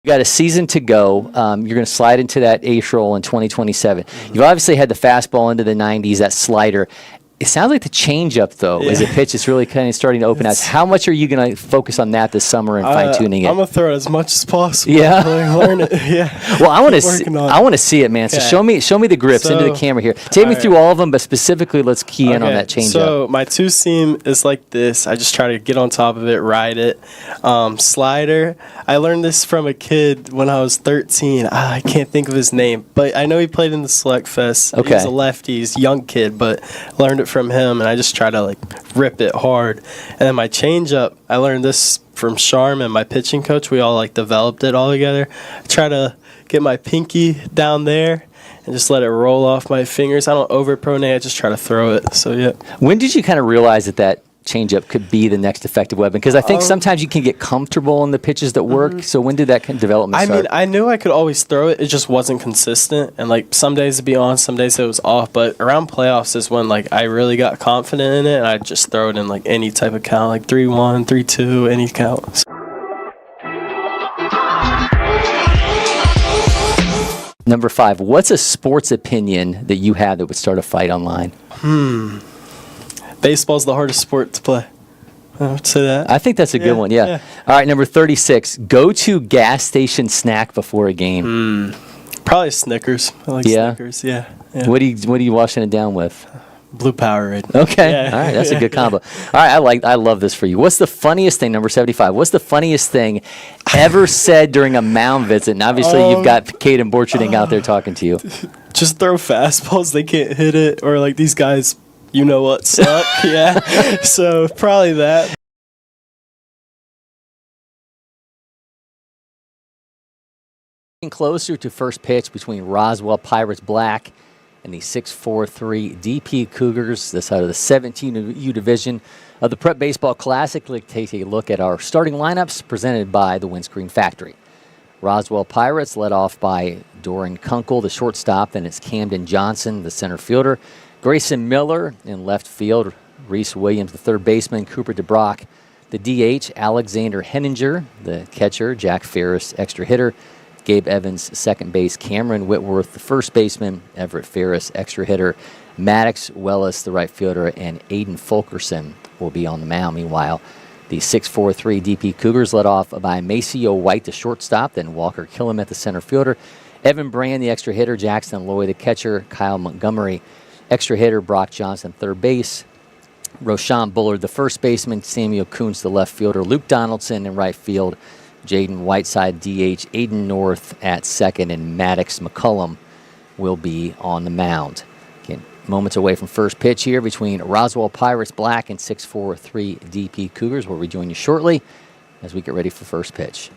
You got a season to go. You're going to slide into that ace role in 2027. You've obviously had the fastball into the 90s, that slider. It sounds like the changeup, though, as a pitch is really kind of starting to open out. How much are you going to focus on that this summer and fine-tuning it? I'm going to throw it as much as possible. Yeah. Learn it. Yeah. Well, I want to see it, man. So show me the grips into the camera here. Take me through all of them, but specifically let's key in on that changeup. So my two-seam is like this. I just try to get on top of it, ride it. Slider, I learned this from a kid when I was 13. I can't think of his name, but I know he played in the Select Fest. Okay. He's a lefty. He's a young kid, but learned it from him, and I just try to like rip it hard. And then my changeup, I learned this from Sharm and my pitching coach. We all like developed it all together. I try to get my pinky down there and just let it roll off my fingers. I don't over-pronate. I just try to throw it. So, yeah. When did you kind of realize that changeup could be the next effective weapon? Because I think sometimes you can get comfortable in the pitches that work. So when did that kind of development start? I mean, I knew I could always throw it. It just wasn't consistent. And, like, some days it'd be on, some days it was off. But around playoffs is when, like, I really got confident in it. And I'd just throw it in, like, any type of count, like 3-1, 3-2, any count. Number 5, what's a sports opinion that you have that would start a fight online? Baseball's the hardest sport to play. I would say that. I think that's a good one, yeah. All right, number 36, go-to gas station snack before a game. Probably Snickers. I like Snickers, yeah. What are you washing it down with? Blue Powerade. Okay, all right, that's a good combo. All right, I love this for you. What's the funniest thing, number 75, what's the funniest thing ever said during a mound visit? And obviously you've got Caden Borcherding out there talking to you. Just throw fastballs, they can't hit it, or like these guys, you know what, suck. Yeah, so probably that. Closer to first pitch between Roswell Pirates Black and the 6-4-3 DP Cougars, this out of the 17U division of the Prep Baseball Classic. Let's take a look at our starting lineups presented by the Windscreen Factory. Roswell Pirates led off by Doran Kunkel, the shortstop, then it's Camden Johnson, the center fielder, Grayson Miller in left field, Reese Williams, the third baseman, Cooper DeBrock, the DH, Alexander Henninger, the catcher, Jack Ferris, extra hitter, Gabe Evans, second base, Cameron Whitworth, the first baseman, Everett Ferris, extra hitter, Maddox Wellis, the right fielder, and Aiden Fulkerson will be on the mound. Meanwhile, the 6-4-3 DP Cougars led off by Maceo White, the shortstop, then Walker Killam, the center fielder, Evan Brand, the extra hitter, Jackson Loy, the catcher, Kyle Montgomery, extra hitter, Brock Johnson, third base, Roshan Bullard, the first baseman, Samuel Kuntz, the left fielder, Luke Donaldson in right field, Jaden Whiteside, DH, Aiden North at second, and Maddox McCullum will be on the mound. Again, moments away from first pitch here between Roswell Pirates Black and 6-4-3 DP Cougars. We'll rejoin you shortly as we get ready for first pitch.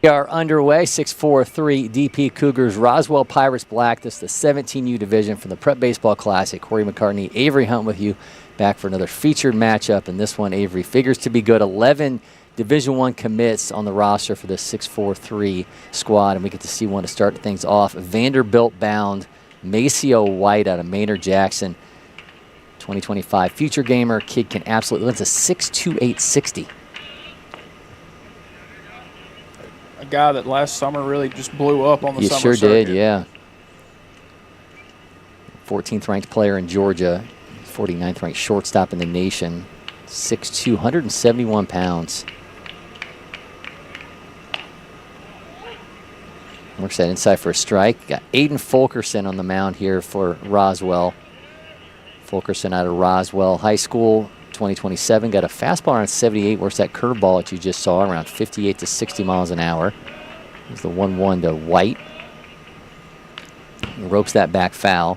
We are underway. 6-4-3 DP Cougars, Roswell Pirates Black. This is the 17U division from the Prep Baseball Classic. Cory McCartney, Avery Hunt with you, back for another featured matchup. And this one, Avery figures to be good. 11 Division I commits on the roster for this 6-4-3 squad, and we get to see one to start things off. Vanderbilt-bound Maceo White out of Maynard-Jackson, 2025 future gamer. Kid can absolutely, that's a 6'2", 60. A guy that last summer really just blew up on the You summer sure circuit. did, yeah. 14th ranked player in Georgia, 49th ranked shortstop in the nation, 6'2", 171 pounds. Works that inside for a strike. Got Aiden Fulkerson on the mound here for Roswell. Fulkerson out of Roswell High School, 2027. Got a fastball around 78. Works that curveball that you just saw around 58 to 60 miles an hour. There's the 1-1 to White. He ropes that back foul.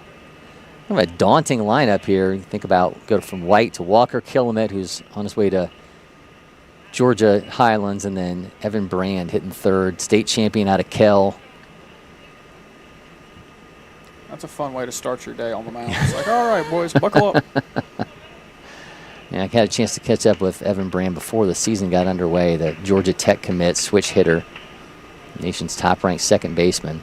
Kind of a daunting lineup here. You think about go from White to Walker Killamette, who's on his way to Georgia Highlands, and then Evan Brand hitting third. State champion out of Kell. That's a fun way to start your day on the mound. It's like, all right, boys, buckle up. Yeah, I had a chance to catch up with Evan Brand before the season got underway, the Georgia Tech commit, switch hitter, nation's top-ranked second baseman.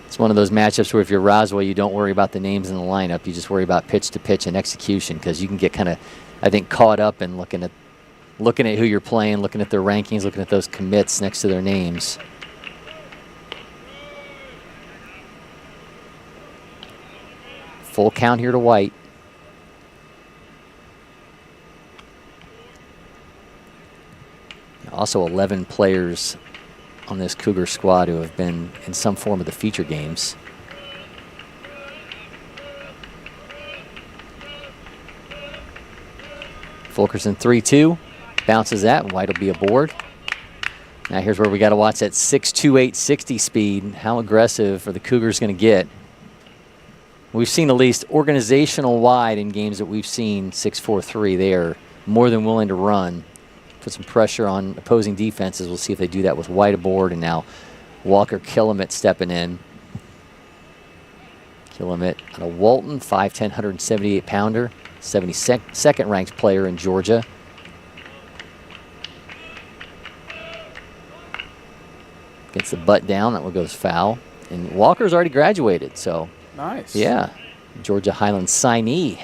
It's one of those matchups where if you're Roswell, you don't worry about the names in the lineup. You just worry about pitch to pitch and execution, because you can get kind of, I think, caught up in looking at who you're playing, looking at their rankings, looking at those commits next to their names. Full count here to White. Also 11 players on this Cougar squad who have been in some form of the feature games. Fulkerson 3-2. Bounces that, and White will be aboard. Now here's where we got to watch that 6'2", 60 speed. How aggressive are the Cougars going to get? We've seen at least organizational wide in games that we've seen 6-4-3. They are more than willing to run, put some pressure on opposing defenses. We'll see if they do that with White aboard, and now Walker Killamette stepping in. Killamette out of Walton, 5'10", 178-pounder, 72nd ranked player in Georgia. Gets the butt down, that one goes foul. And Walker's already graduated, so. Nice. Yeah, Georgia Highlands signee.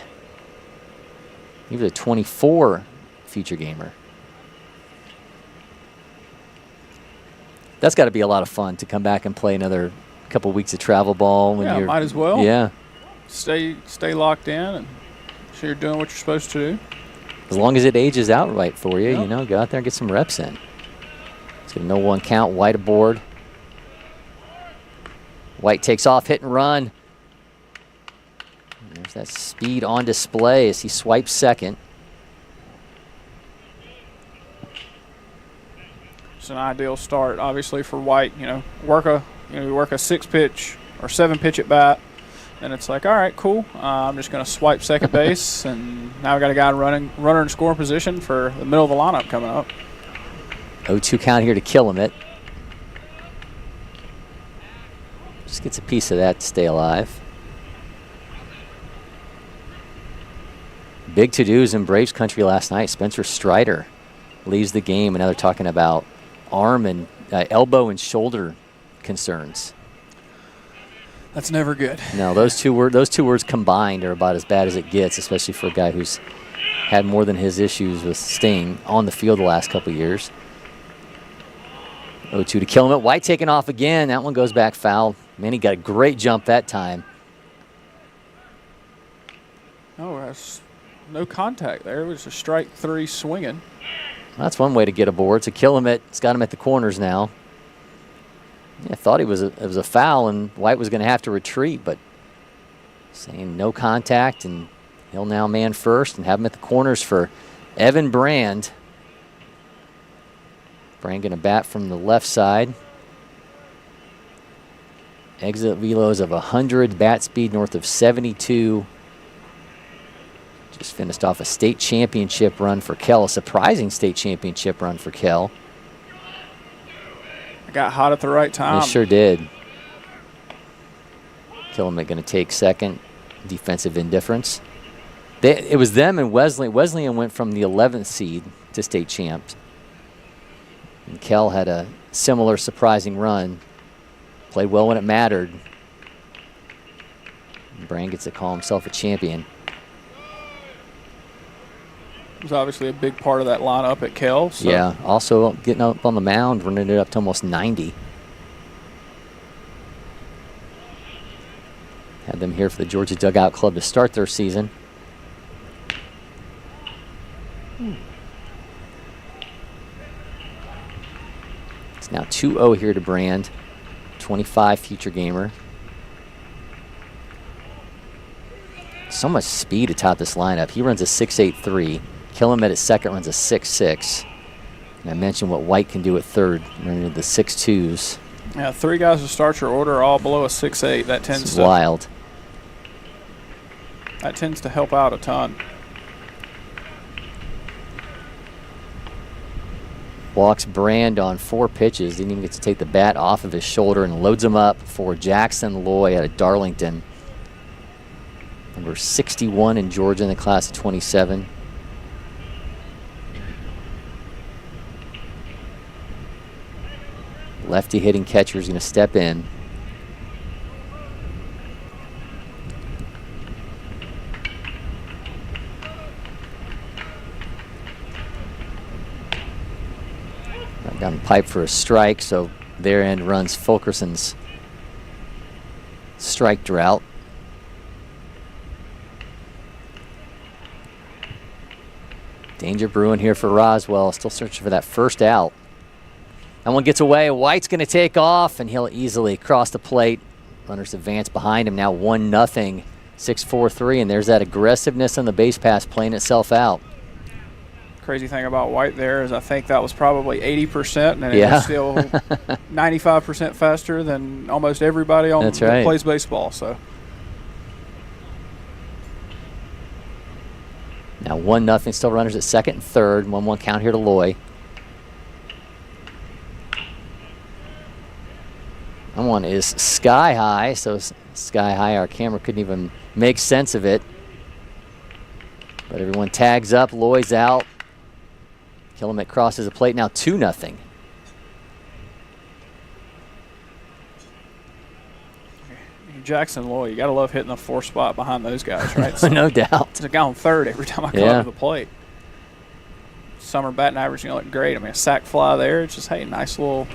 He was a 24 feature gamer. That's got to be a lot of fun to come back and play another couple weeks of travel ball. When you're, might as well. Yeah. Stay locked in and so you're doing what you're supposed to do. As long as it ages out right for you, you know, go out there and get some reps in. It's going to 0-1 count, White aboard. White takes off, hit and run. And there's that speed on display as he swipes second. It's an ideal start, obviously, for White. You work a 6-pitch or 7-pitch at bat, and it's like, all right, cool. I'm just going to swipe second base, and now we got a guy runner in scoring position for the middle of the lineup coming up. 0-2 count here to Killamette. Just gets a piece of that to stay alive. Big to-dos in Braves country last night. Spencer Strider leaves the game, and now they're talking about arm and elbow and shoulder concerns. That's never good. No, those two words combined are about as bad as it gets, especially for a guy who's had more than his issues with Sting on the field the last couple of years. 0-2 to Killamette. White taking off again. That one goes back foul. Man, he got a great jump that time. Oh, that's no contact there. It was a strike 3 swinging. That's one way to get aboard. So Killamette, it's got him at the corners now. Yeah, I thought it was a foul, and White was going to have to retreat, but saying no contact, and he'll now man first and have him at the corners for Evan Brand. Brand going to bat from the left side. Exit velos of 100, bat speed north of 72. Just finished off a state championship run for Kell, a surprising state championship run for Kell. Got hot at the right time. It sure did. Killiman going to take second. Defensive indifference. It was them and Wesleyan. Wesleyan went from the 11th seed to state champs. And Kell had a similar surprising run. Played well when it mattered. Brand gets to call himself a champion. Was obviously a big part of that lineup at Kell. So. Yeah, also getting up on the mound, running it up to almost 90. Had them here for the Georgia Dugout Club to start their season. It's now 2-0 here to Brand. 25 future gamer. So much speed atop this lineup. He runs a 6.83. Killiman at second runs a 6.6. And I mentioned what White can do at third, running the 6.2s. Yeah, 3 guys to start your order all below a 6.8. That tends It's to wild. That tends to help out a ton. Walks Brand on 4 pitches. Didn't even get to take the bat off of his shoulder and loads him up for Jackson Loy out of Darlington. Number 61 in Georgia in the class of 27. Lefty hitting catcher is going to step in. Down the pipe for a strike, so their end runs Fulkerson's strike drought. Danger brewing here for Roswell, still searching for that first out. That one gets away. White's going to take off, and he'll easily cross the plate. Runners advance behind him, now 1-0, 6-4-3, and there's that aggressiveness on the base pass playing itself out. Crazy thing about White there is I think that was probably 80%, and it Yeah. was still 95% faster than almost everybody on That's that right. plays baseball. So Now 1-0, still runners at second and third. 1-1 count here to Loy. That one is sky high, so sky high, our camera couldn't even make sense of it. But everyone tags up, Loy's out. Killiman crosses the plate, now 2-0. Jackson Loy, you got to love hitting the 4 spot behind those guys, right? So No doubt. it's a guy on third every time I come Yeah. up to the plate. Summer batting average going to look great. I mean, a sac fly there. It's just, hey, nice little,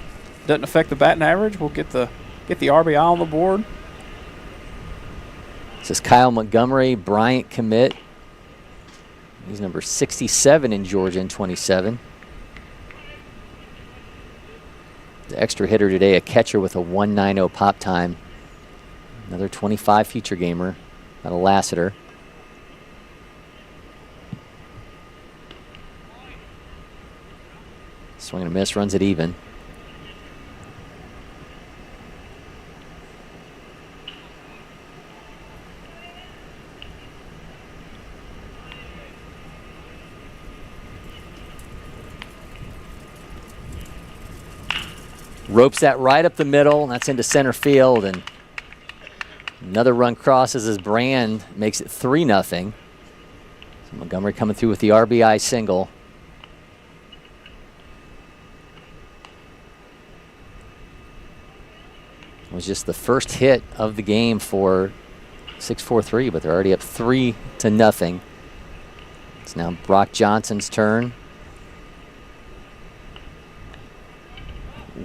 doesn't affect the batting average. We'll get the RBI on the board. This is Kyle Montgomery, Bryant commit. He's number 67 in Georgia in 27. The extra hitter today, a catcher with a 1.90 pop time. Another 25 future gamer out of Lassiter. Swing and a miss, runs it even. Ropes that right up the middle, and that's into center field, and another run crosses as Brand makes it 3-0. So Montgomery coming through with the RBI single. It was just the first hit of the game for 6-4-3, but they're already up 3-0. It's now Brock Johnson's turn.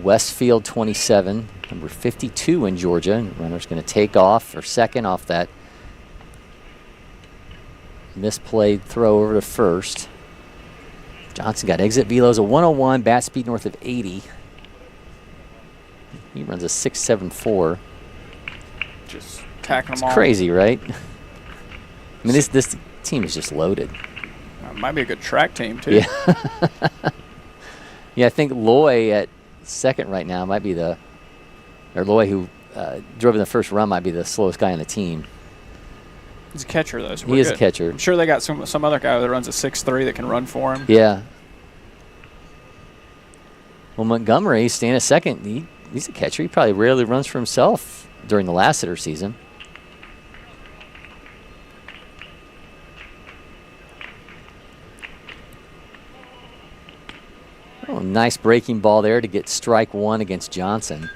Westfield 27, number 52 in Georgia. And runner's going to take off for second off that misplayed throw over to first. Johnson got exit velos of 101, bat speed north of 80. He runs a 6.74. Just tacking them It's all. crazy, right? I mean, this team is just loaded. Might be a good track team, too. Yeah. Yeah, I think Loy at second right now might be or Loy, who drove in the first run, might be the slowest guy on the team. He's a catcher, though, so He is a catcher. I'm sure they got some other guy that runs a 6'3" that can run for him. Yeah. Well, Montgomery, staying at second, he's a catcher. He probably rarely runs for himself during the Lassiter season. Oh, nice breaking ball there to get strike one against Johnson.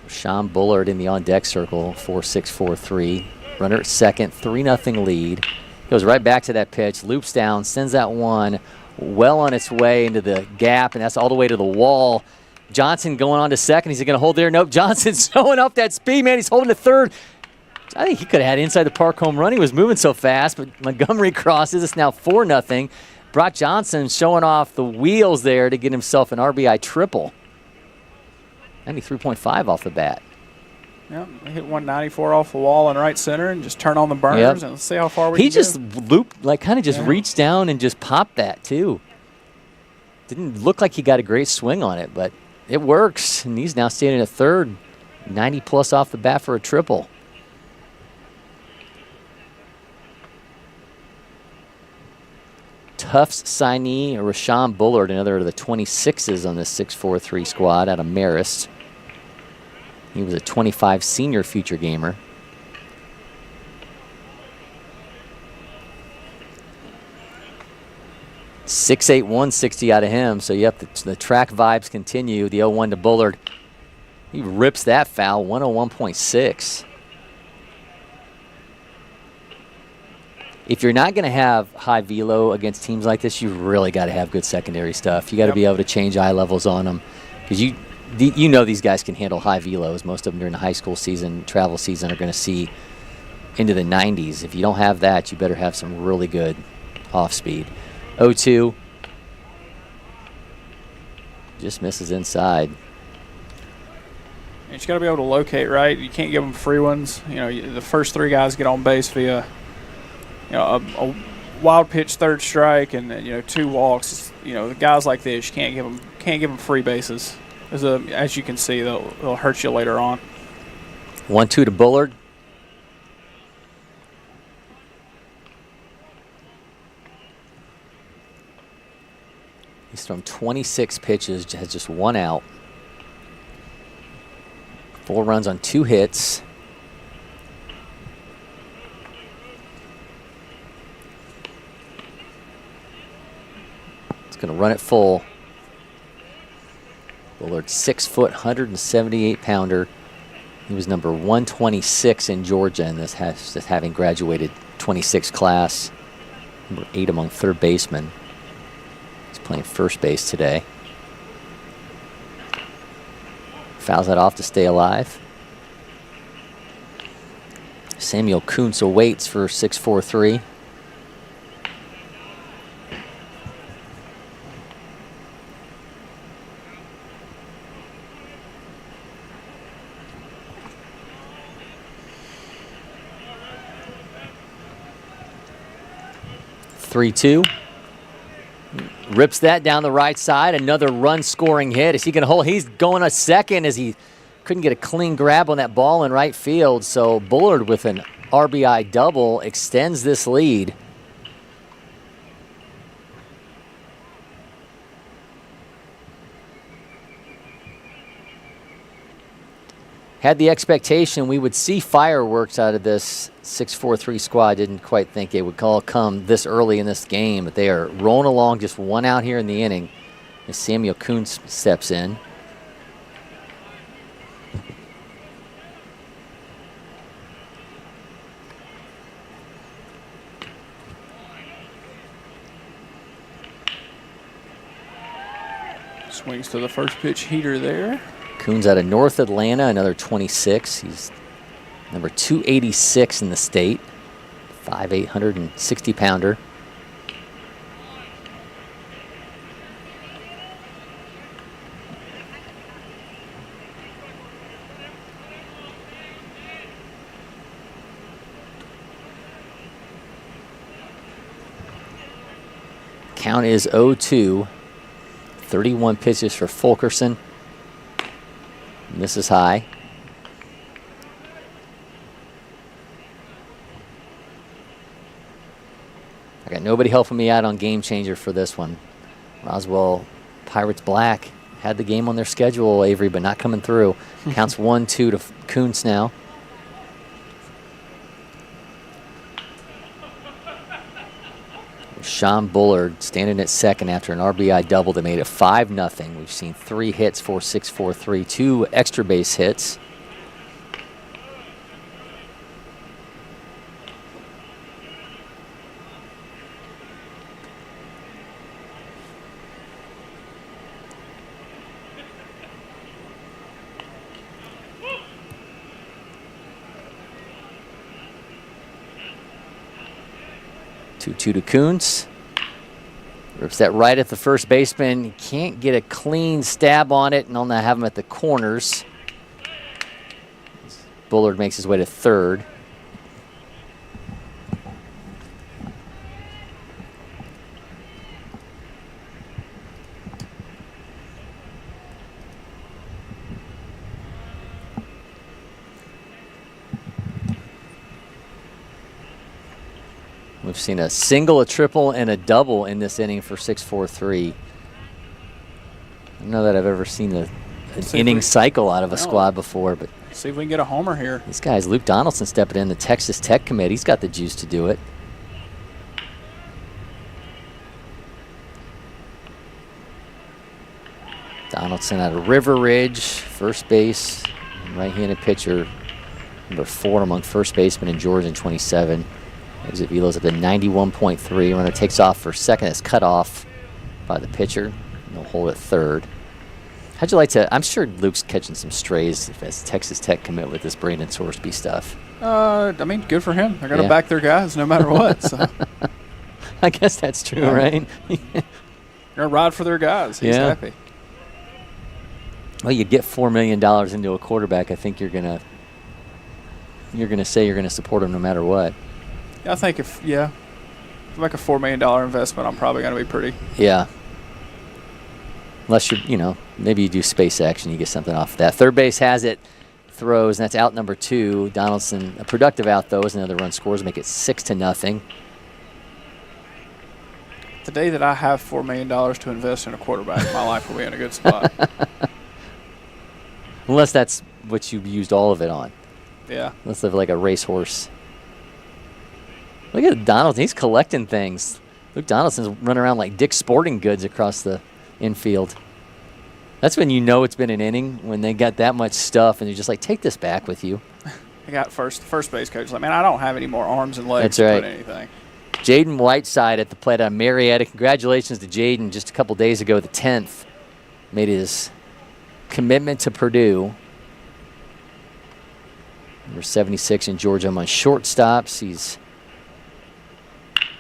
Sean Bullard in the on-deck circle, 4-6-4-3. Runner at second, 3-0 lead. Goes right back to that pitch, loops down, sends that one well on its way into the gap, and that's all the way to the wall. Johnson going on to second. He's going to hold there. Nope, Johnson's showing up that speed, man. He's holding to third. I think he could have had inside the park home run. He was moving so fast, but Montgomery crosses. It's now 4-0. Brock Johnson showing off the wheels there to get himself an RBI triple. 93.5 off the bat. Yep, hit 194 off the wall in right center and just turn on the burners and let's see how far we can He just go. looped, like kind of just reached down and just popped that too. Didn't look like he got a great swing on it, but it works. And he's now standing at third, 90 plus off the bat for a triple. Tufts signee Rashawn Bullard, another of the 26s on this 6-4-3 squad out of Marist. He was a 25 senior future gamer. .681 160 out of him. So yep, the track vibes continue. The 0-1 to Bullard. He rips that foul, 101.6. If you're not going to have high velo against teams like this, you really got to have good secondary stuff. You got to be able to change eye levels on them, because you know these guys can handle high velos. Most of them during the high school season, travel season, are going to see into the 90s. If you don't have that, you better have some really good off speed. 0-2. Just misses inside. And you got to be able to locate right. You can't give them free ones. You know, the first three guys get on base via a wild pitch third strike and 2 walks. The guys like this, you can't give them free bases. As you can see, they'll hurt you later on. 1-2 to Bullard. He's thrown 26 pitches, has just 1 out. 4 runs on 2 hits. It's going to run it full. Bullard, 6 foot, 178 pounder. He was number 126 in Georgia in this having graduated 26 class. Number 8 among third basemen. He's playing first base today. Fouls that off to stay alive. Samuel Kuntz awaits for 6-4-3. (3-2). Rips that down the right side. Another run-scoring hit. Is he going to hold? He's going a second as he couldn't get a clean grab on that ball in right field. So Bullard with an RBI double extends this lead. Had the expectation we would see fireworks out of this 6-4-3 squad. Didn't quite think it would all come this early in this game, but they are rolling along, just 1 out here in the inning as Samuel Kuntz steps in. Swings to the first pitch heater there. Kuntz out of North Atlanta, another 26. He's number 286 in the state. 5'8", 160 pounder. Count is 0-2. 31 pitches for Fulkerson. And this is high. I got nobody helping me out on game changer for this one. Roswell Pirates Black had the game on their schedule, Avery, but not coming through. Counts 1-2 to Kuntz now. Sean Bullard standing at second after an RBI double that made it 5-0. We've seen 3 hits, 4-6, 4-3, 2 extra base hits. Two to Kuntz. Rips that right at the first baseman. He can't get a clean stab on it, and I'll now have him at the corners. Bullard makes his way to third. We've seen a single, a triple, and a double in this inning for 6-4-3. I don't know that I've ever seen an inning cycle out of a squad before, but see if we can get a homer here. These guys, Luke Donaldson stepping in, the Texas Tech commit. He's got the juice to do it. Donaldson out of River Ridge, first base, right-handed pitcher, number 4 among first basemen in Georgia in 27. Exit velo's up to 91.3. Runner takes off for second. It's cut off by the pitcher. They'll hold it third. How'd you like to? I'm sure Luke's catching some strays as Texas Tech commit with this Brandon Sorsby stuff. I mean, good for him. They're going to back their guys no matter what. So. I guess that's true, right? They're going to ride for their guys. He's happy. Well, you get $4 million into a quarterback. I think you're gonna say you're gonna support him no matter what. I think if like a $4 million investment, I'm probably going to be pretty. Yeah. Unless maybe you do SpaceX and you get something off of that. Third base has it, throws, and that's out number 2. Donaldson, a productive out, though, as another run scores, make it 6-0. The day that I have $4 million to invest in a quarterback, my life will be in a good spot. Unless that's what you've used all of it on. Yeah. Let's live like a racehorse. Look at Donaldson. He's collecting things. Luke Donaldson's running around like Dick's Sporting Goods across the infield. That's when you know it's been an inning, when they got that much stuff and you're just like, take this back with you. I got first base coach. Like, man, I don't have any more arms and legs to put anything. Jaden Whiteside at the plate on Marietta. Congratulations to Jaden. Just a couple days ago, the 10th, made his commitment to Purdue. Number 76 in Georgia among shortstops. He's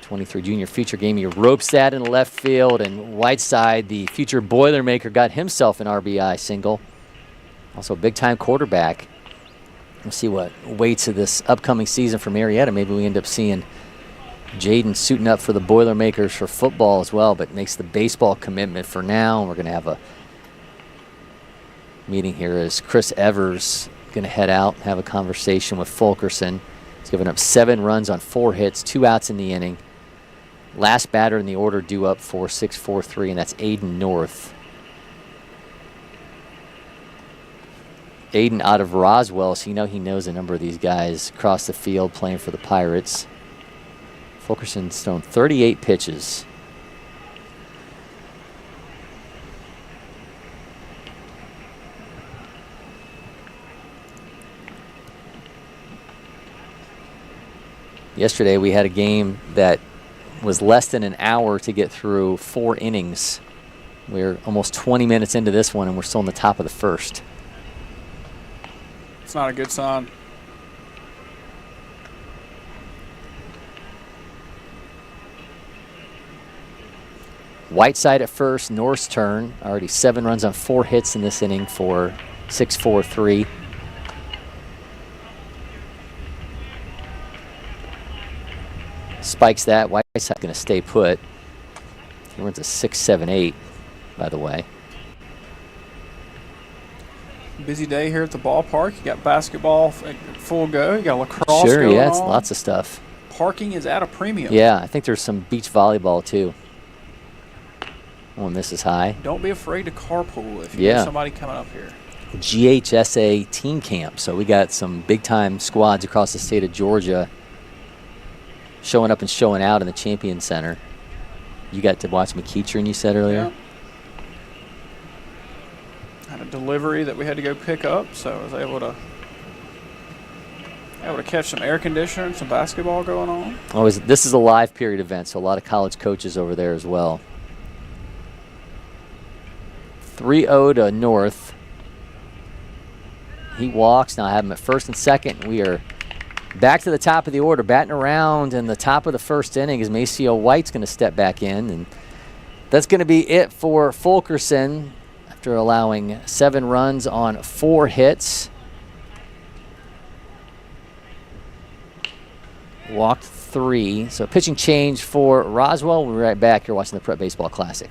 23 junior feature game. He ropes that in the left field, and Whiteside, the future Boilermaker, got himself an RBI single. Also a big-time quarterback. We'll see what waits of this upcoming season for Marietta. Maybe we end up seeing Jaden suiting up for the Boilermakers for football as well, but makes the baseball commitment for now. And we're going to have a meeting here as Chris Evers going to head out and have a conversation with Fulkerson. He's given up 7 runs on 4 hits, 2 outs in the inning. Last batter in the order due up for 6-4-3, and that's Aiden North. Aiden out of Roswell, so he knows a number of these guys across the field playing for the Pirates. Fulkerson's thrown 38 pitches. Yesterday we had a game that was less than an hour to get through 4 innings. We're almost 20 minutes into this one, and we're still in the top of the first. It's not a good sign. Whiteside at first, North's turn. Already 7 runs on 4 hits in this inning for 6-4-3. Spikes that. Whiteside's going to stay put. He runs a 6-7-8. by the way. Busy day here at the ballpark. You got basketball full go. You got lacrosse Sure, going yeah, it's on. lots of stuff. Parking is at a premium. Yeah, I think there's some beach volleyball too. Oh, and this is high. Don't be afraid to carpool if you Yeah. have somebody coming up here. GHSA team camp. So we got some big-time squads across the state of Georgia showing up and showing out in the Champion Center. You got to watch McEachern, you said earlier? Yeah. Had a delivery that we had to go pick up, so I was able to catch some air conditioner, some basketball going on. This is a live period event, so a lot of college coaches over there as well. 3-0 to North. He walks. Now I have him at first and second. We are back to the top of the order, batting around in the top of the first inning as Maceo White's going to step back in. And that's going to be it for Fulkerson after allowing 7 runs on 4 hits. Walked 3. So pitching change for Roswell. We'll be right back. You're watching the Prep Baseball Classic.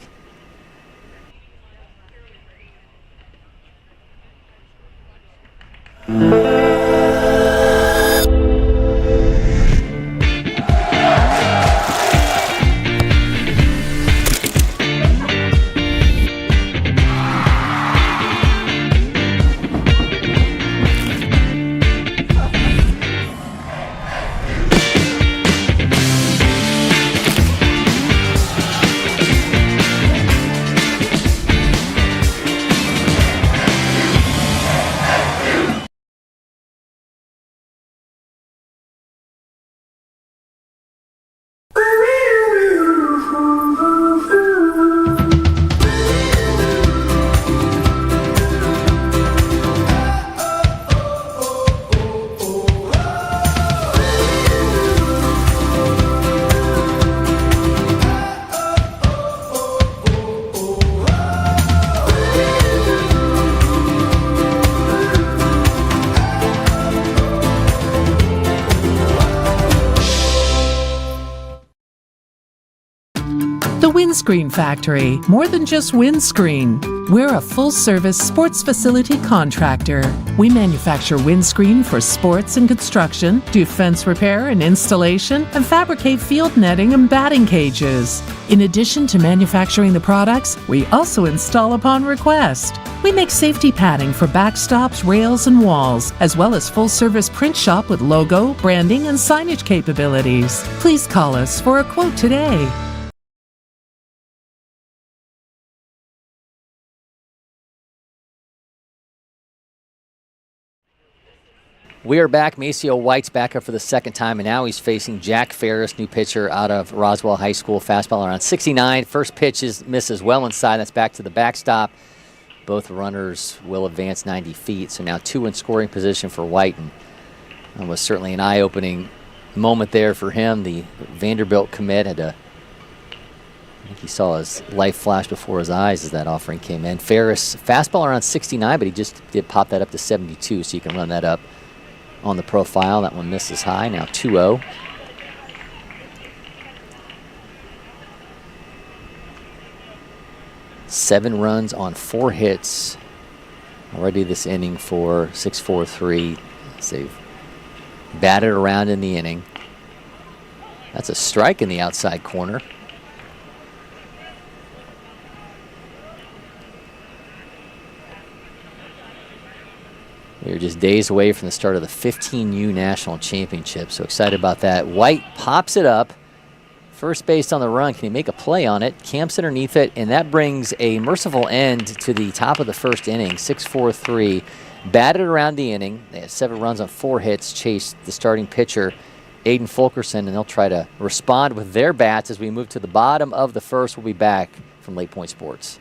The Windscreen Factory, more than just windscreen. We're a full-service sports facility contractor. We manufacture windscreen for sports and construction, do fence repair and installation, and fabricate field netting and batting cages. In addition to manufacturing the products, we also install upon request. We make safety padding for backstops, rails, and walls, as well as full-service print shop with logo, branding, and signage capabilities. Please call us for a quote today. We are back. Maceo White's back up for the second time, and now he's facing Jack Ferris, new pitcher out of Roswell High School. Fastball around 69. First pitch misses well inside. That's back to the backstop. Both runners will advance 90 feet. So now 2 in scoring position for White, and it was certainly an eye-opening moment there for him. The Vanderbilt commit had to, I think he saw his life flash before his eyes as that offering came in. Ferris, fastball around 69, but he just did pop that up to 72, so you can run that up on the profile. That one misses high. Now 2-0. Seven runs on 4 hits already this inning for 6-4-3. They've batted around in the inning. That's a strike in the outside corner. We are just days away from the start of the 15U National Championship, so excited about that. White pops it up. First base on the run. Can he make a play on it? Camps underneath it, and that brings a merciful end to the top of the first inning. 6-4-3. Batted around the inning. They had 7 runs on 4 hits. Chased the starting pitcher, Aiden Fulkerson, and they'll try to respond with their bats as we move to the bottom of the first. We'll be back from LakePoint Sports.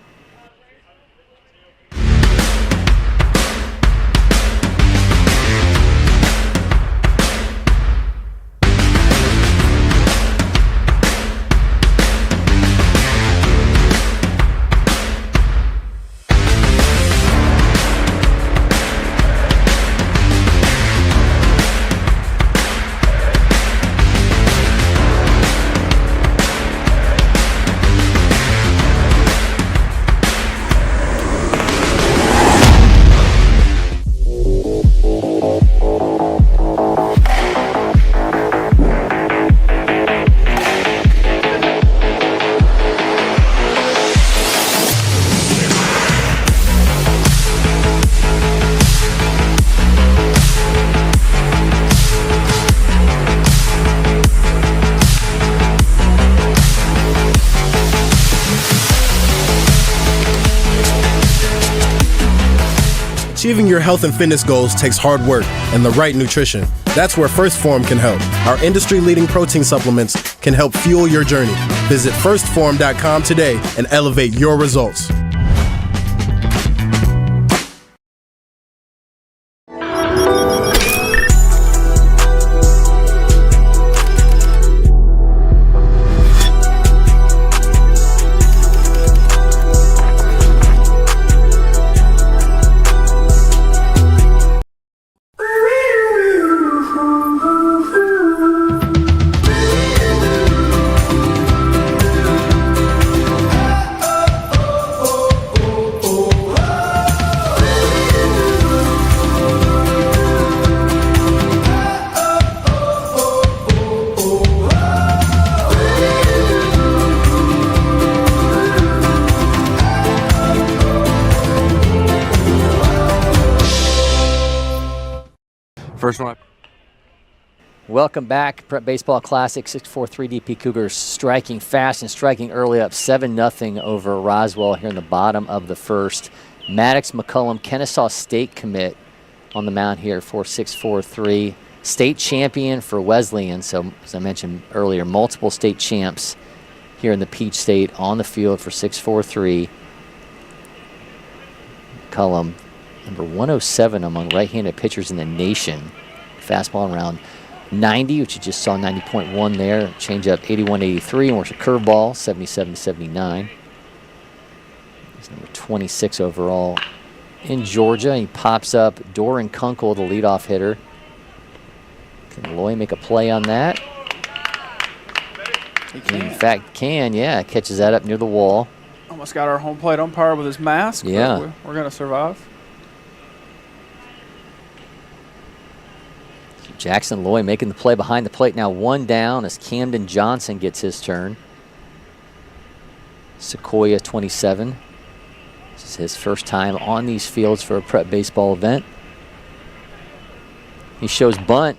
Achieving your health and fitness goals takes hard work and the right nutrition. That's where First Form can help. Our industry-leading protein supplements can help fuel your journey. Visit firstform.com today and elevate your results. First one. Welcome back. Prep Baseball Classic, 6-4-3 DP Cougars striking fast and striking early up 7-0 over Roswell here in the bottom of the first. Maddox McCullum, Kennesaw State commit on the mound here for 6-4-3. State champion for Wesleyan, so as I mentioned earlier, multiple state champs here in the Peach State on the field for 6-4-3. McCullum, number 107 among right-handed pitchers in the nation. Fastball around 90, which you just saw 90.1 there. Changeup 81-83, and works a curveball 77-79. He's number 26 overall in Georgia. He pops up Doran Kunkel, the leadoff hitter. Can Loy make a play on that? He can. In fact, can, yeah. Catches that up near the wall. Almost got our home plate umpire with his mask. Yeah. But we're going to survive. Jackson Loy making the play behind the plate now, one down as Camden Johnson gets his turn. Sequoia 27. This is his first time on these fields for a prep baseball event. He shows bunt.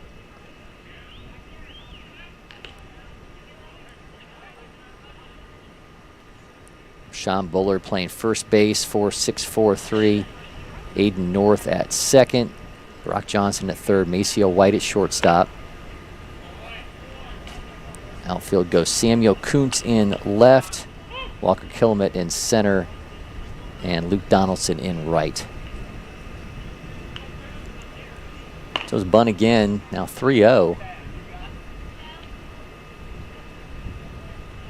Sean Bullard playing first base for 6-4-3. Aiden North at second. Brock Johnson at third. Maceo White at shortstop. Outfield goes Samuel Kuntz in left. Walker Kilmet in center. And Luke Donaldson in right. So it's bunt again. Now 3-0.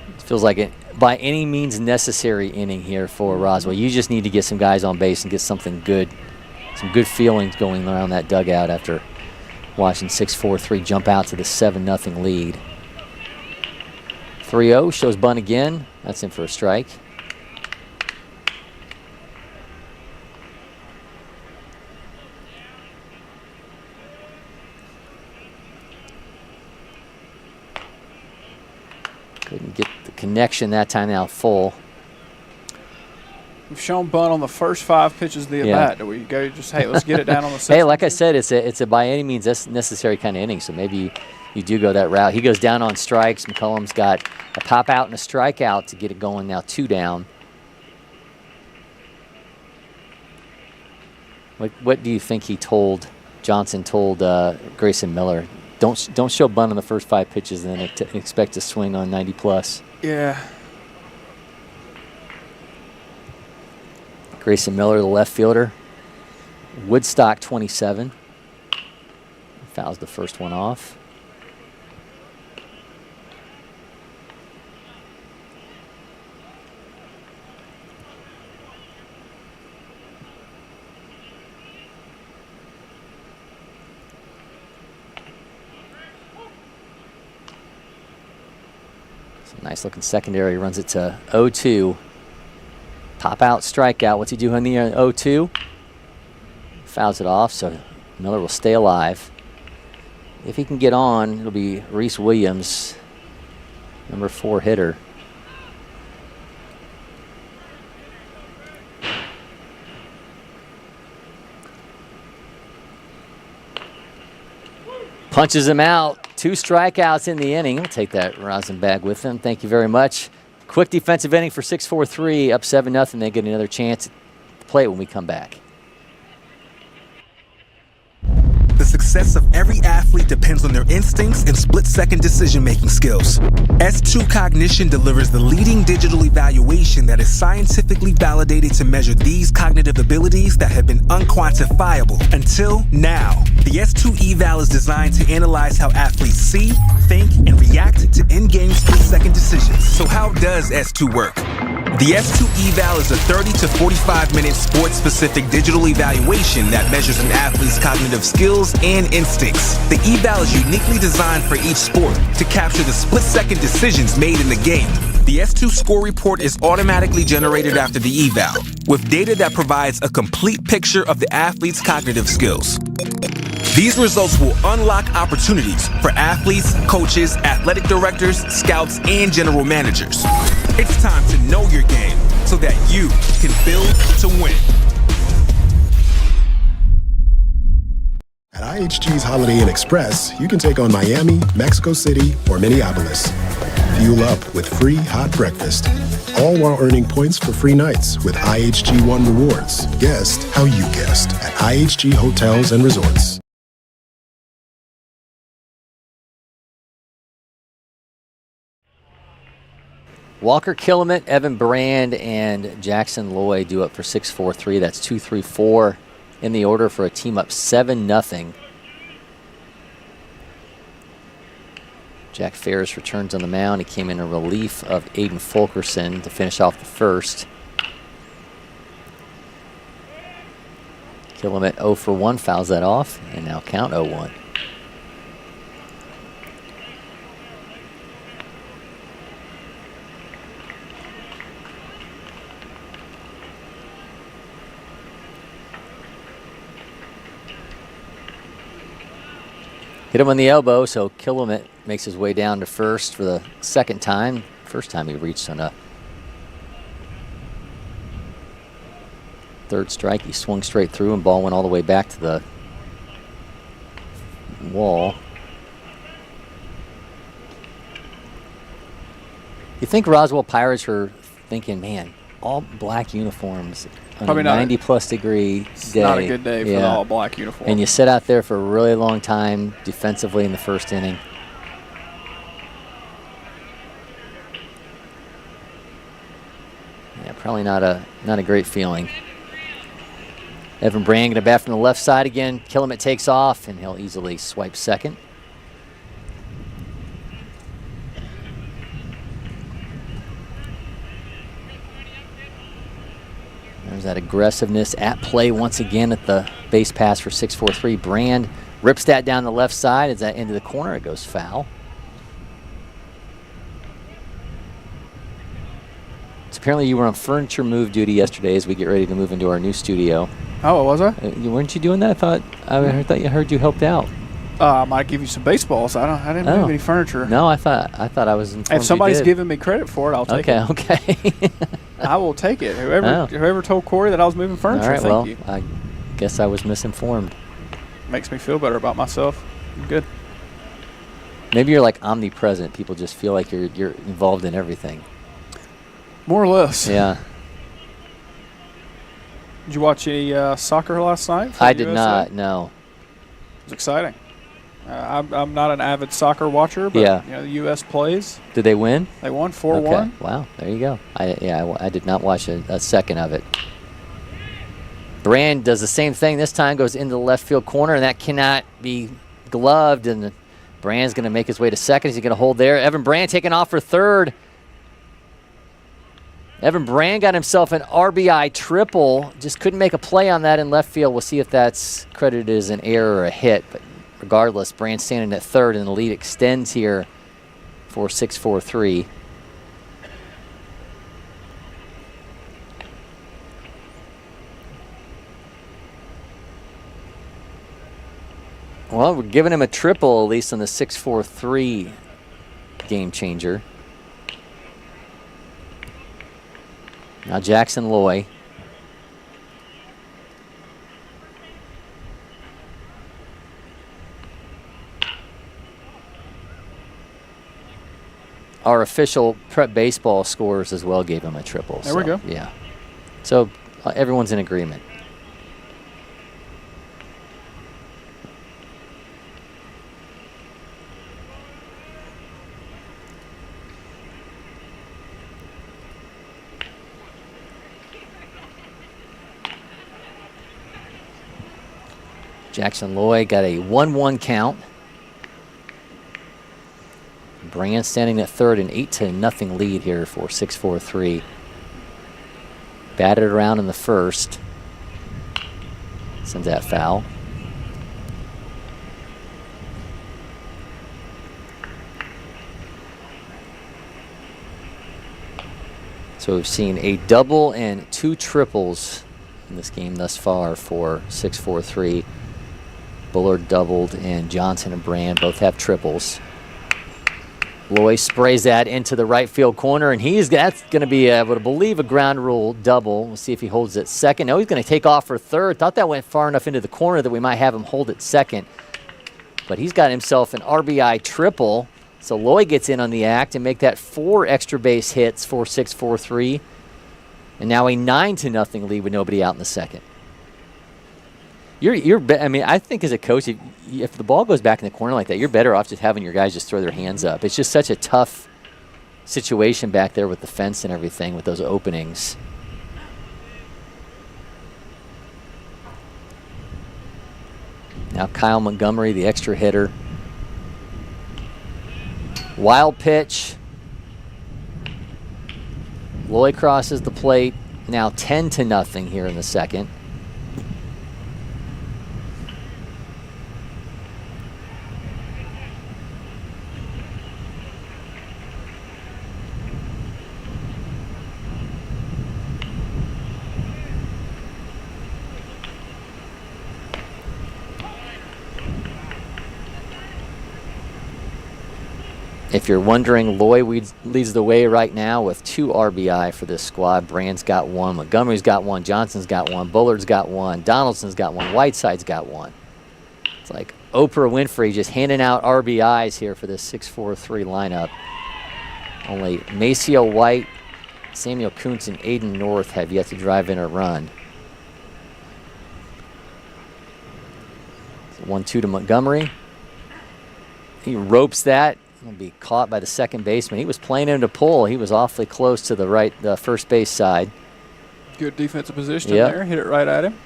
It feels like it by any means necessary inning here for Roswell. You just need to get some guys on base and get something good. Some good feelings going around that dugout after watching 6-4-3 jump out to the 7-0 lead. 3-0 shows bunt again. That's in for a strike. Couldn't get the connection that time. Now full. We've shown bunt on the first 5 pitches of the at-bat. Do we go just, hey, let's get it down on the 6th? Hey, like I said, it's a by any means necessary kind of inning, so maybe you do go that route. He goes down on strikes. McCullum's got a pop out and a strikeout to get it going now, 2 down. What do you think Johnson told Grayson Miller? Don't show bunt on the first 5 pitches and then expect to swing on 90 plus. Yeah. Grayson Miller, the left fielder. Woodstock 27. Fouls the first one off. Nice looking secondary, runs it to 0-2. Pop out, strikeout. What's he doing in the 0-2? Fouls it off, so Miller will stay alive. If he can get on, it'll be Reese Williams, number 4 hitter. Punches him out. 2 strikeouts in the inning. We'll take that rosin bag with him. Thank you very much. Quick defensive inning for 6-4-3, up 7-0. They get another chance to play it when we come back. success of every athlete depends on their instincts and split-second decision-making skills. S2 Cognition delivers the leading digital evaluation that is scientifically validated to measure these cognitive abilities that have been unquantifiable until now. The S2 eval is designed to analyze how athletes see, think, and react to in-game split-second decisions. So how does S2 work? The S2 eval is a 30 to 45-minute sports-specific digital evaluation that measures an athlete's cognitive skills and instincts. The eval is uniquely designed for each sport to capture the split-second decisions made in the game. The S2 score report is automatically generated after the eval, with data that provides a complete picture of the athlete's cognitive skills. These results will unlock opportunities for athletes, coaches, athletic directors, scouts, and general managers. It's time to know your game so that you can build to win. At IHG's Holiday Inn Express, you can take on Miami, Mexico City, or Minneapolis. Fuel up with free hot breakfast, all while earning points for free nights with IHG One Rewards. Guest how you guessed at IHG Hotels and Resorts. Walker Killamette, Evan Brand, and Jackson Loy do up for 6-4-3. That's 2-3-4 in the order for a team up 7-0. Jack Ferris returns on the mound. He came in relief of Aiden Fulkerson to finish off the first. Killamette 0 for 1, fouls that off, and now count 0-1. Hit him on the elbow, so Killamette makes his way down to first for the second time. First time he reached on a third strike. He swung straight through and ball went all the way back to the wall. You think Roswell Pirates are thinking, man, all black uniforms on Probably a not 90-plus degree day. Not a good day for the all-black uniform. And you sit out there for a really long time defensively in the first inning. Yeah, probably not a great feeling. Evan Brand going to bat from the left side again. Killamette takes off, and he'll easily swipe second. There's that aggressiveness at play once again at the base pass for 6-4-3. Brand rips that down the left side. As that into the corner, it goes foul. So apparently you were on furniture move duty yesterday as we get ready to move into our new studio. Oh, was I? Weren't you doing that? I thought you heard you helped out. I might give you some baseballs. I didn't move any furniture. No, I thought I was informed. If somebody's you did. giving me credit for it, I'll take it. Okay. I will take it. Whoever told Cory that I was moving furniture, All right, thank you. I guess I was misinformed. Makes me feel better about myself. I'm good. Maybe you're like omnipresent. People just feel like you're involved in everything. More or less. Yeah. Did you watch any soccer last night? I did not, no. It was exciting. I'm not an avid soccer watcher, but the U.S. plays. Did they win? They won 4-1. Okay. Wow, there you go. I did not watch a second of it. Brand does the same thing. This time goes into the left field corner, and that cannot be gloved. And Brand's going to make his way to second. He's going to hold there. Evan Brand taking off for third. Evan Brand got himself an RBI triple. Just couldn't make a play on that in left field. We'll see if that's credited as an error or a hit. But regardless, Brand standing at third, and the lead extends here for 6-4-3. Well, we're giving him a triple, at least on the 6-4-3 game changer. Now Jackson Loy. Our official prep baseball scores as well gave him a triple. There we go. Yeah. So everyone's in agreement. Jackson Loy got a 1-1 count. Brand standing at third, an 8-0 lead here for 6-4-3. Batted around in the first. Sends that foul. So we've seen a double and 2 triples in this game thus far for 6-4-3. Bullard doubled, and Johnson and Brand both have triples. Loy sprays that into the right field corner, and that's going to be able to believe a ground rule double. We'll see if he holds it second. No, he's going to take off for third. Thought that went far enough into the corner that we might have him hold it second. But he's got himself an RBI triple. So Loy gets in on the act and make that 4 extra base hits for 6-4-3. And now a 9-0 lead with nobody out in the second. I mean, I think as a coach, if the ball goes back in the corner like that, you're better off just having your guys just throw their hands up. It's just such a tough situation back there with the fence and everything with those openings. Now Kyle Montgomery, the extra hitter. Wild pitch. Loy crosses the plate. Now 10-0 here in the second. If you're wondering, Loy leads the way right now with 2 RBI for this squad. Brand's got 1, Montgomery's got 1, Johnson's got 1, Bullard's got 1, Donaldson's got 1, Whiteside's got 1. It's like Oprah Winfrey just handing out RBIs here for this 6-4-3 lineup. Only Maceo White, Samuel Kuntz, and Aiden North have yet to drive in a run. 1-2 to Montgomery. He ropes that. Will be caught by the second baseman. He was playing him to pull. He was awfully close to the first base side. Good defensive position there. Hit it right at him.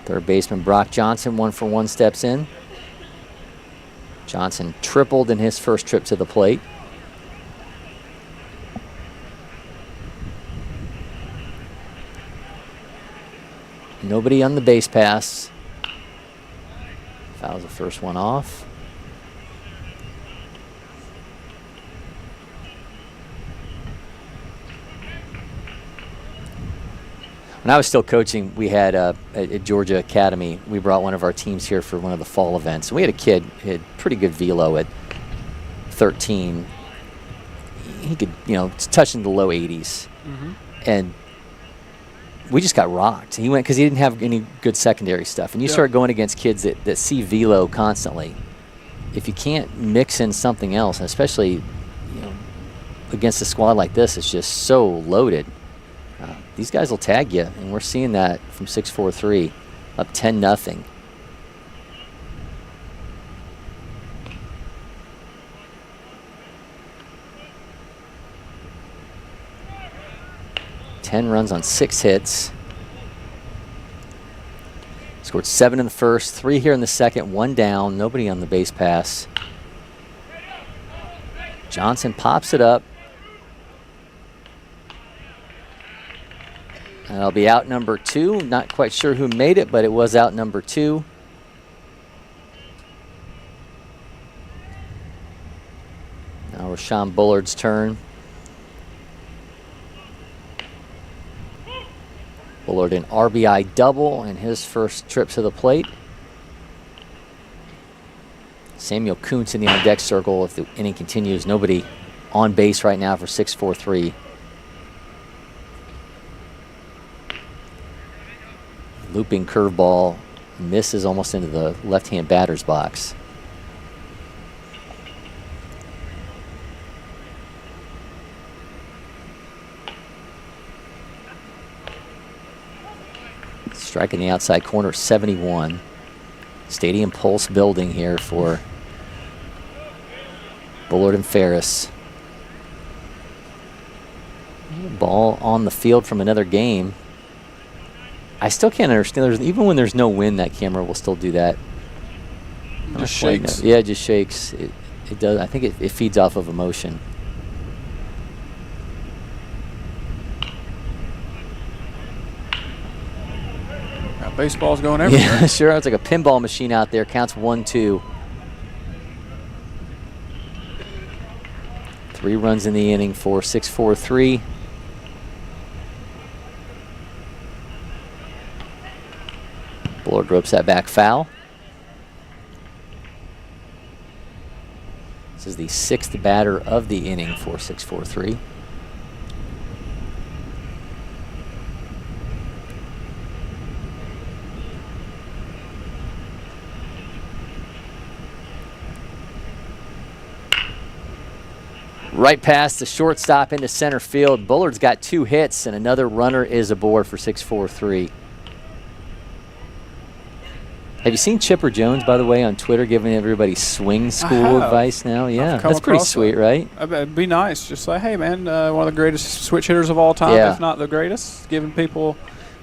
Third baseman Brock Johnson, 1-for-1 steps in. Johnson tripled in his first trip to the plate. Nobody on the base pass. Fouls the first one off. When I was still coaching, we had at Georgia Academy, we brought one of our teams here for one of the fall events. And we had a kid who had pretty good velo at 13. He could, touching the low 80s. Mm-hmm. And we just got rocked. He went because he didn't have any good secondary stuff. And you start going against kids that see velo constantly. If you can't mix in something else, and especially against a squad like this, it's just so loaded. These guys will tag you, and we're seeing that from 6-4-3, up 10-0. Ten runs on 6 hits. Scored 7 in the first, 3 here in the second, 1 down, nobody on the base pass. Johnson pops it up. And it'll be out number 2. Not quite sure who made it, but it was out number 2. Now Rashawn Bullard's turn. Bullard an RBI double in his first trip to the plate. Samuel Kuntz in the on-deck circle if the inning continues. Nobody on base right now for 6-4-3. Looping curveball misses almost into the left-hand batter's box. Striking the outside corner, 71. Stadium pulse building here for Bullard and Ferris. Ball on the field from another game. I still can't understand. Even when there's no wind, that camera will still do that. Just shakes. Yeah, it just shakes. It does. I think it feeds off of emotion. Got baseballs going everywhere. Yeah, sure. It's like a pinball machine out there. Counts 1-2. 3 runs in the inning for 6-4-3. Bullard ropes that back foul. This is the 6th batter of the inning for 6-4-3. Right past the shortstop into center field. Bullard's got 2 hits, and another runner is aboard for 6-4-3. Have you seen Chipper Jones, by the way, on Twitter giving everybody swing school advice now? Yeah, that's pretty sweet, right? It'd be nice. Just like, hey, man, one of the greatest switch hitters of all time, if not the greatest, giving people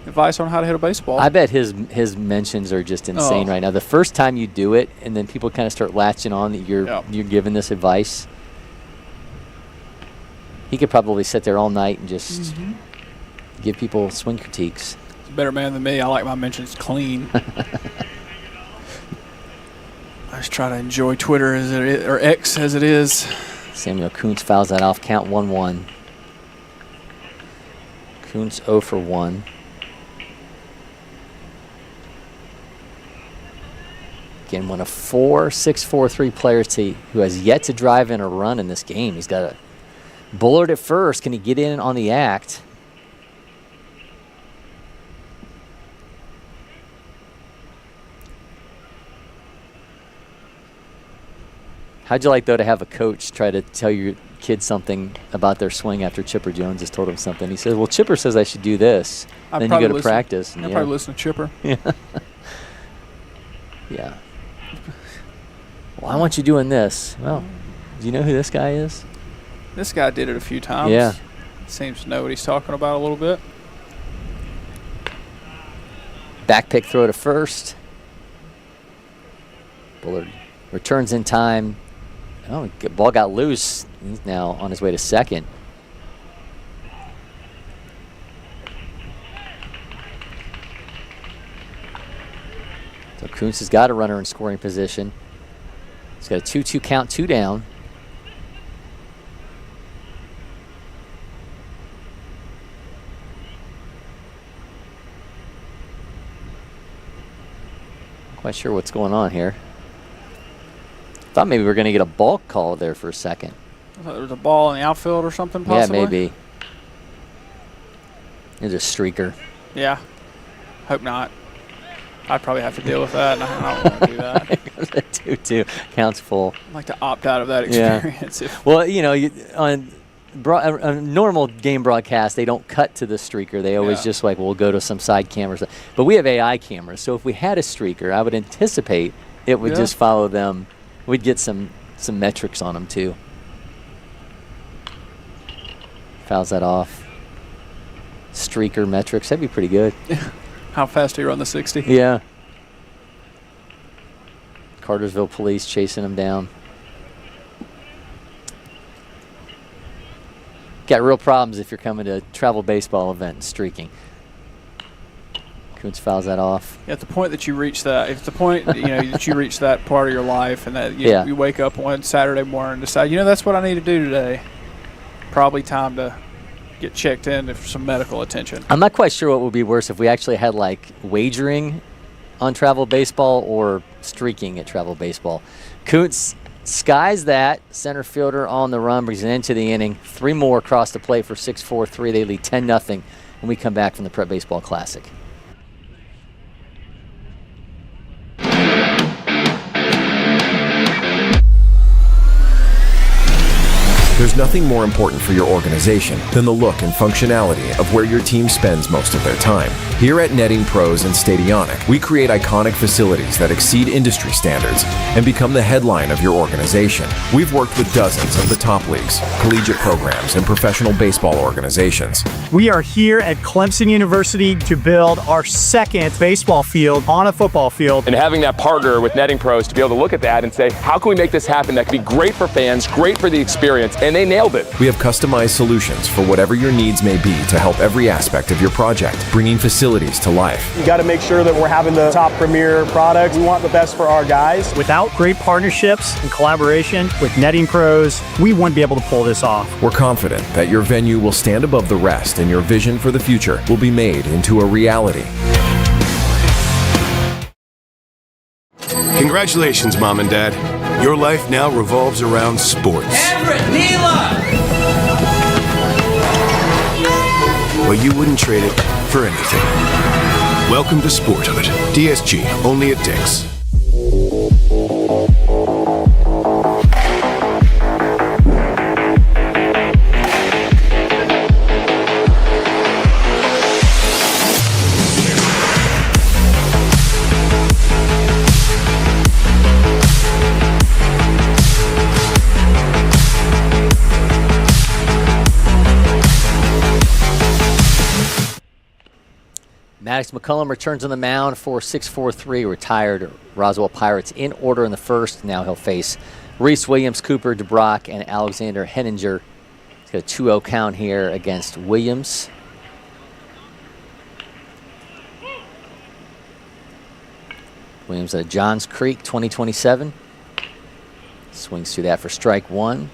advice on how to hit a baseball. I bet his mentions are just insane right now. The first time you do it, and then people kind of start latching on that you're giving this advice. He could probably sit there all night and just give people swing critiques. He's a better man than me. I like my mentions clean. I just try to enjoy Twitter as it is, or X as it is. Samuel Kuntz fouls that off. Count 1-1. Kuntz 0 for 1. Again, one of 4 6-4-3 players who has yet to drive in a run in this game. He's got a Bullard at first. Can he get in on the act? How'd you like, though, to have a coach try to tell your kid something about their swing after Chipper Jones has told him something? He says, well, Chipper says I should do this. Then you go to practice. I'd probably listen to Chipper. Yeah. Yeah. Well, I want you doing this. Well, do you know who this guy is? This guy did it a few times. Yeah. Seems to know what he's talking about a little bit. Back pick throw to first. Bullard returns in time. Oh, the ball got loose. He's now on his way to second. So Kuntz has got a runner in scoring position. He's got a 2-2 count, 2 down. Quite sure what's going on here. Thought maybe we were going to get a balk call there for a second. I thought there was a ball in the outfield or something, possibly. Yeah, maybe. It's a streaker. Yeah. Hope not. I'd probably have to deal with that, and I don't want to do that. It goes at 2-2. Counts full. I'd like to opt out of that experience. Yeah. Well, you know, on a normal game broadcast, they don't cut to the streaker. They always just like, we'll go to some side cameras. But we have AI cameras, so if we had a streaker, I would anticipate it would just follow them. We'd get some metrics on them, too. Fouls that off. Streaker metrics. That'd be pretty good. How fast do you run the 60? Yeah. Cartersville police chasing him down. Got real problems if you're coming to a travel baseball event and streaking. Kuntz fouls that off. Yeah, at the point that you reach that, if the point that you reach that part of your life, and that you wake up one Saturday morning and decide, that's what I need to do today. Probably time to get checked in for some medical attention. I'm not quite sure what would be worse if we actually had like wagering on travel baseball or streaking at travel baseball. Kuntz skies that. Center fielder on the run, brings it into the inning. 3 more across the plate for 6-4-3. They lead 10-0 when we come back from the Prep Baseball Classic. There's nothing more important for your organization than the look and functionality of where your team spends most of their time. Here at Netting Pros and Stadionic, we create iconic facilities that exceed industry standards and become the headline of your organization. We've worked with dozens of the top leagues, collegiate programs, and professional baseball organizations. We are here at Clemson University to build our second baseball field on a football field. And having that partner with Netting Pros to be able to look at that and say, how can we make this happen that could be great for fans, great for the experience, and they nailed it. We have customized solutions for whatever your needs may be to help every aspect of your project, bringing facilities to life. You got to make sure that we're having the top premier products. We want the best for our guys. Without great partnerships and collaboration with Netting Pros, we wouldn't be able to pull this off. We're confident that your venue will stand above the rest and your vision for the future will be made into a reality. Congratulations, Mom and Dad. Your life now revolves around sports. Everett, Neela! But you wouldn't trade it for anything. Welcome to Sporthood. DSG, only at Dick's. Maddox McCullum returns on the mound for 6-4-3, retired Roswell Pirates in order in the first. Now he'll face Reese Williams, Cooper DeBrock, and Alexander Henninger. He's got a 2-0 count here against Williams. Williams at Johns Creek, 2027. Swings through that for strike one.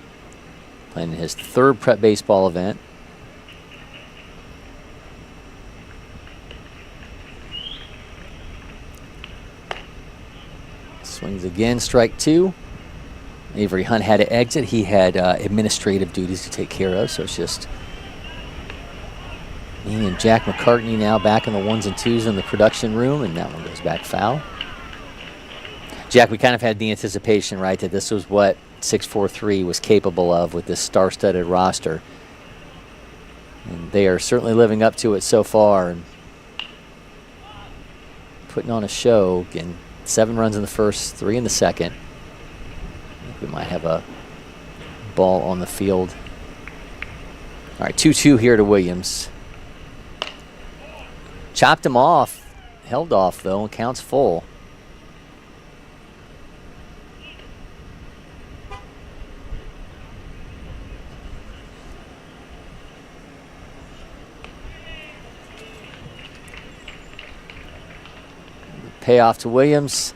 Playing in his third prep baseball event. Swings again, strike two. Avery Hunt had to exit. He had administrative duties to take care of, so it's just me and Jack McCartney now back in the ones and twos in the production room, and that one goes back foul. Jack, we kind of had the anticipation, right, that this was what 6-4-3 was capable of with this star-studded roster. And they are certainly living up to it so far and putting on a show. Again, 7 runs in the first, 3 in the second. I think we might have a ball on the field. All right, 2-2 here to Williams. Chopped him off, held off though, and counts full. Payoff to Williams.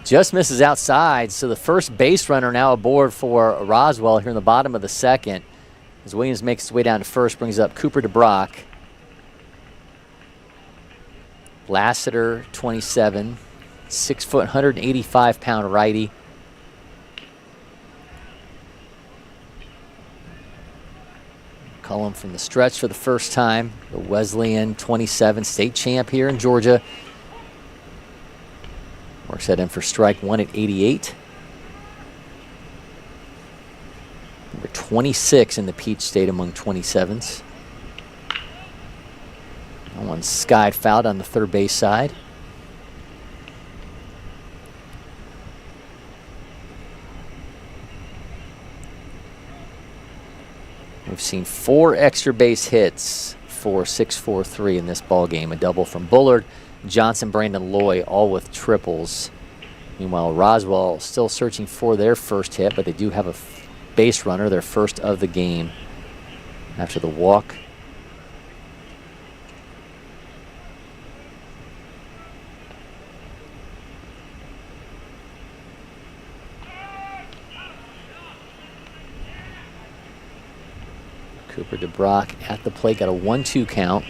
Just misses outside, so the first base runner now aboard for Roswell here in the bottom of the second. As Williams makes his way down to first, brings up Cooper DeBrock. Lassiter, 27, 6 foot, 185-pound righty. Cullum from the stretch for the first time. The Wesleyan, 27, state champ here in Georgia. Works that in for strike one at 88. Number 26 in the Peach State among 27s. That one skied fouled on the third base side. We've seen 4 extra base hits for 6-4-3 in this ball game. A double from Bullard, Johnson, Brandon Loy, all with triples. Meanwhile, Roswell still searching for their first hit, but they do have a base runner, their first of the game after the walk. Cooper DeBrock at the plate, got a 1-2 count.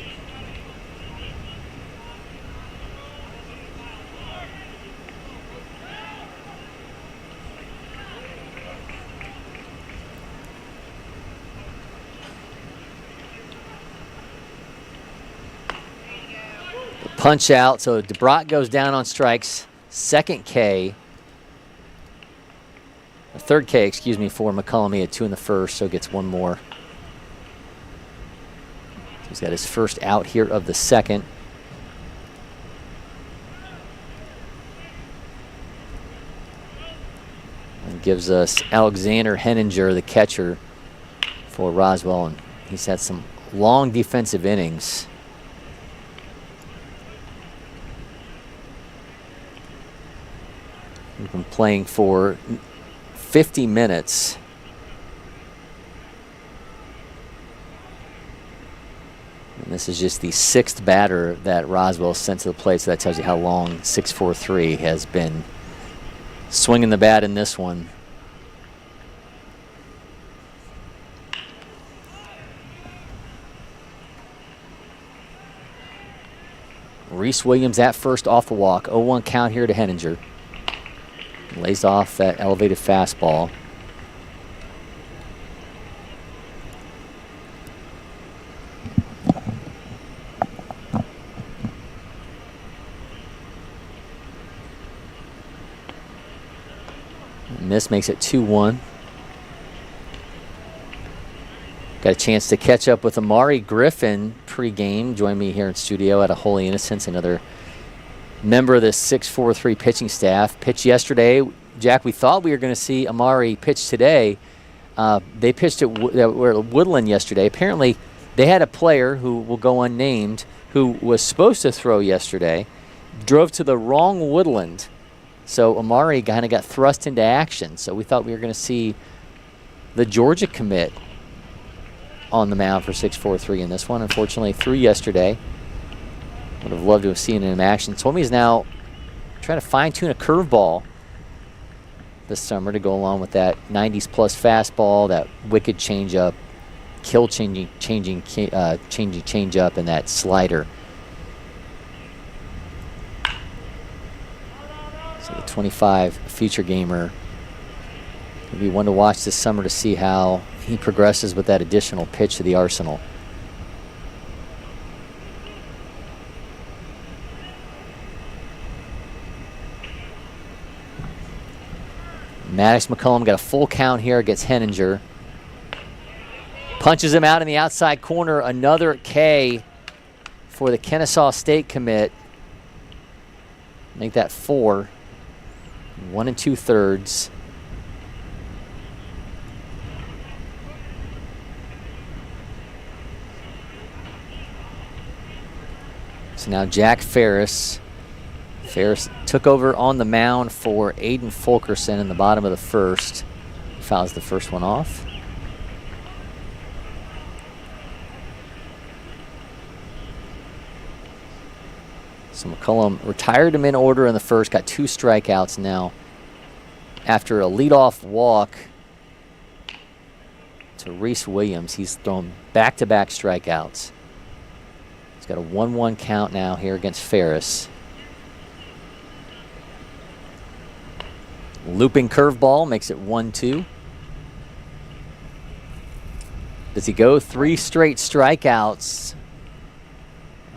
Punch out, so DeBrock goes down on strikes. Second K, or third K, excuse me, for McCullum. He had 2 in the first, so gets 1 more. He's got his first out here of the second. And gives us Alexander Henninger, the catcher for Roswell, and he's had some long defensive innings. He's been playing for 50 minutes. And this is just the 6th batter that Roswell sent to the plate, so that tells you how long 6-4-3 has been swinging the bat in this one. Reese Williams at first off the walk. 0-1 count here to Henninger. Lays off that elevated fastball. And this makes it 2-1. Got a chance to catch up with Amari Griffin pregame. Joined me here in studio at a Holy Innocents, another member of the 6-4-3 pitching staff. Pitched yesterday. Jack, we thought we were going to see Amari pitch today. They pitched at Woodland yesterday. Apparently, they had a player who will go unnamed who was supposed to throw yesterday, drove to the wrong Woodland. So Amari kind of got thrust into action. So we thought we were going to see the Georgia commit on the mound for 6-4-3 in this one. Unfortunately, threw yesterday. Would have loved to have seen him in action. Told me he's now trying to fine-tune a curveball this summer to go along with that 90s-plus fastball, that wicked changeup, changing changeup, and that slider. So the 25 future gamer will be one to watch this summer to see how he progresses with that additional pitch to the arsenal. Maddox McCullum got a full count here against Henninger. Punches him out in the outside corner. Another K for the Kennesaw State commit. Make that 4. 1 2/3. So now Jack Ferris. Ferris took over on the mound for Aiden Fulkerson in the bottom of the first. Fouls the first one off. So McCullum retired him in order in the first, got 2 strikeouts now. After a leadoff walk to Reese Williams, he's thrown back-to-back strikeouts. He's got a 1-1 count now here against Ferris. Looping curveball makes it 1-2. Does he go 3 straight strikeouts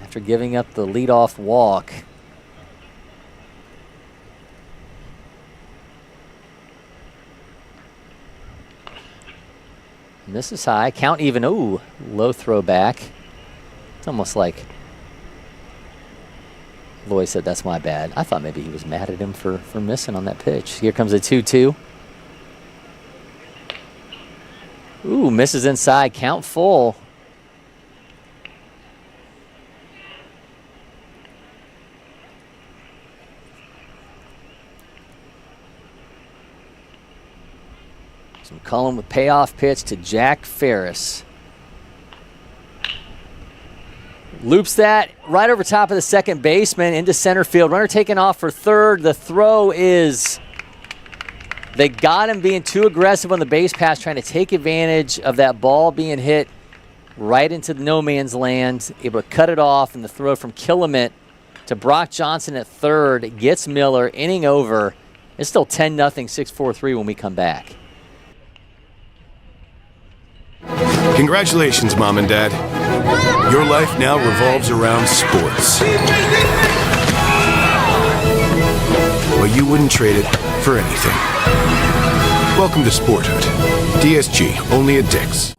after giving up the leadoff walk? And this is high. Count even. Ooh, low throw back. It's almost like Lloyd said, that's my bad. I thought maybe he was mad at him for missing on that pitch. Here comes a 2-2. Ooh, misses inside. Count full. So McCullum with payoff pitch to Jack Ferris. Loops that right over top of the second baseman into center field. Runner taken off for third. The throw is, they got him being too aggressive on the base pass, trying to take advantage of that ball being hit right into the no man's land. Able to cut it off, and the throw from Killamit to Brock Johnson at third gets Miller. Inning over. It's still 10-0, 6-4-3 when we come back. Congratulations, Mom and Dad. Your life now revolves around sports. Well, you wouldn't trade it for anything. Welcome to Sporthood. DSG, only at Dick's.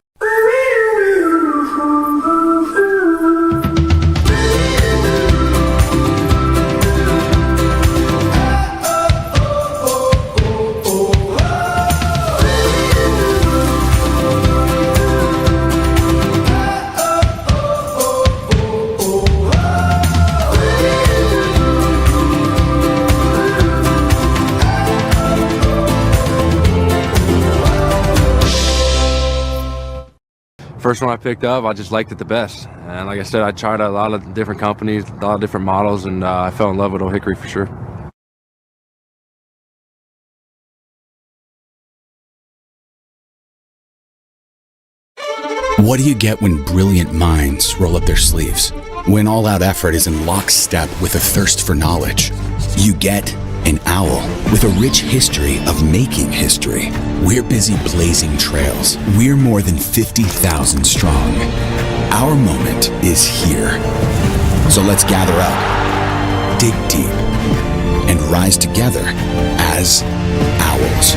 first one I picked up, I just liked it the best. And like I said, I tried a lot of different companies, a lot of different models, and I fell in love with Old Hickory for sure. What do you get when brilliant minds roll up their sleeves? When all-out effort is in lockstep with a thirst for knowledge? You get an owl with a rich history of making history. We're busy blazing trails. We're more than 50,000 strong. Our moment is here. So let's gather up, dig deep, and rise together as owls.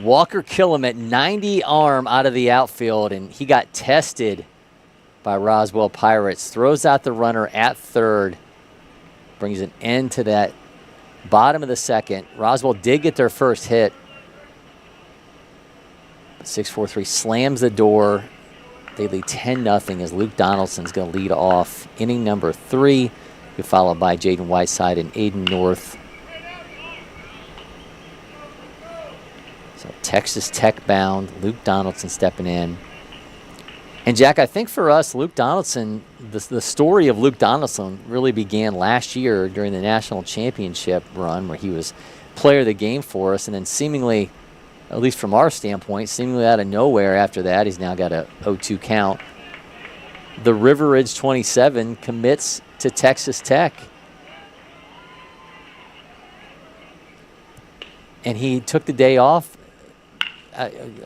Walker Killam at 90 arm out of the outfield, and he got tested by Roswell Pirates. Throws out the runner at third. Brings an end to that bottom of the second. Roswell did get their first hit. 6-4-3 slams the door. They lead 10-0 as Luke Donaldson's going to lead off inning number 3. Followed by Jaden Whiteside and Aiden North. So Texas Tech bound, Luke Donaldson stepping in. And Jack, I think for us, Luke Donaldson, the story of Luke Donaldson really began last year during the national championship run where he was player of the game for us. And then seemingly, at least from our standpoint, seemingly out of nowhere after that, he's now got a 0-2 count. The River Ridge 27 commits to Texas Tech. And he took the day off.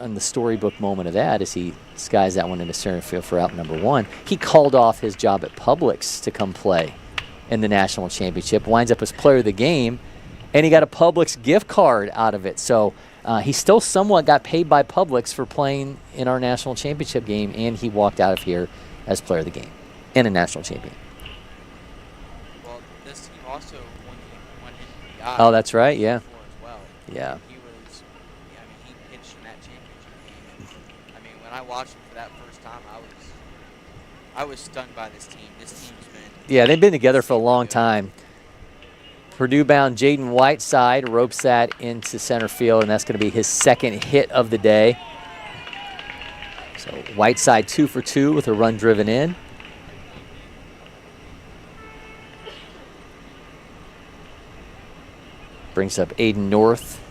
On the storybook moment of that, as he skies that one into center field for out number 1, he called off his job at Publix to come play in the national championship, winds up as player of the game, and he got a Publix gift card out of it. So he still somewhat got paid by Publix for playing in our national championship game, and he walked out of here as player of the game and a national champion. Well, this team also won MVP. Oh, that's right, yeah. As well. Yeah. When I watched him for that first time, I was stunned by this team. This team's been... Yeah, they've been together for a long time. Purdue-bound Jaden Whiteside ropes that into center field, and that's going to be his second hit of the day. So Whiteside 2 for 2 with a run driven in. Brings up Aiden North.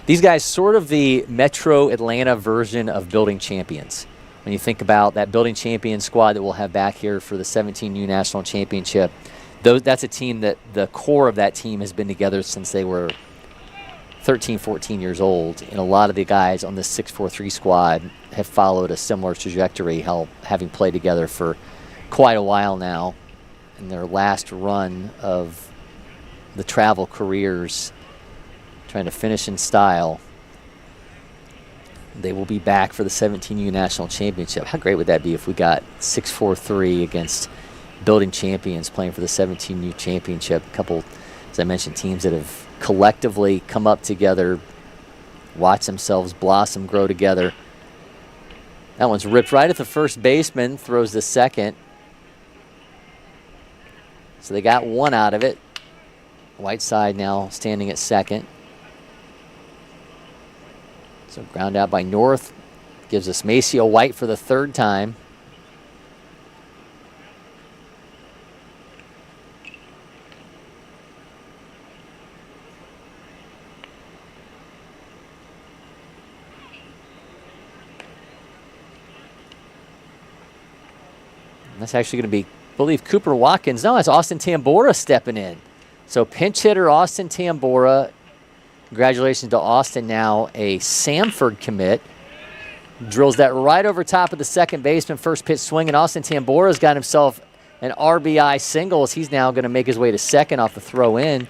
These guys sort of the Metro Atlanta version of building champions. When you think about that building champion squad that we'll have back here for the 17U National Championship, that's a team that the core of that team has been together since they were 13, 14 years old. And a lot of the guys on this 6-4-3 squad have followed a similar trajectory, having played together for quite a while now. In their last run of the travel careers, trying to finish in style. They will be back for the 17U National Championship. How great would that be if we got 6-4-3 against building champions playing for the 17U Championship? A couple, as I mentioned, teams that have collectively come up together, watch themselves blossom, grow together. That one's ripped right at the first baseman, throws the second. So they got one out of it. Whiteside now standing at second. So ground out by North. Gives us Maceo White for the third time. And that's actually going to be, I believe, Cooper Watkins. No, that's Austin Tambora stepping in. So pinch hitter Austin Tambora. Congratulations to Austin, now a Samford commit. Drills that right over top of the second baseman, first pitch swing, and Austin Tambora's got himself an RBI single as he's now going to make his way to second off the throw in.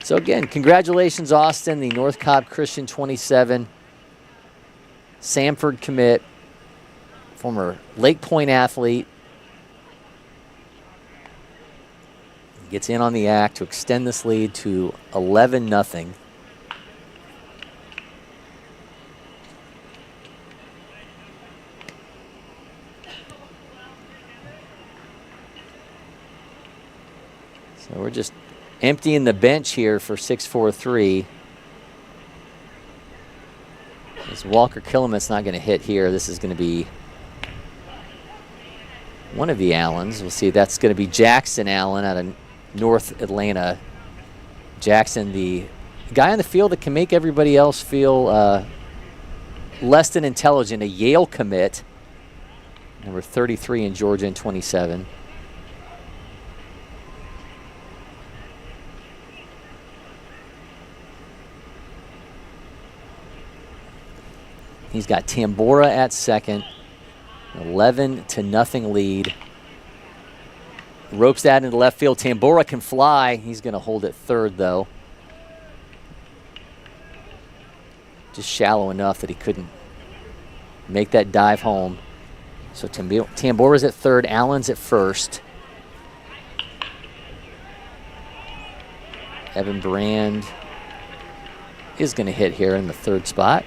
So again, congratulations, Austin, the North Cobb Christian 27, Samford commit, former LakePoint athlete. Gets in on the act to extend this lead to 11-0. So we're just emptying the bench here for 6-4-3. As Walker Killaman's not going to hit here. This is going to be one of the Allens. We'll see. That's going to be Jackson Allen out of North Atlanta. Jackson, the guy on the field that can make everybody else feel less than intelligent, a Yale commit. Number 33 in Georgia in 27. He's got Tambora at second. 11-0 lead. Ropes that into left field. Tambora can fly. He's going to hold it third, though. Just shallow enough that he couldn't make that dive home. So Tambora's at third. Allen's at first. Evan Brand is going to hit here in the third spot.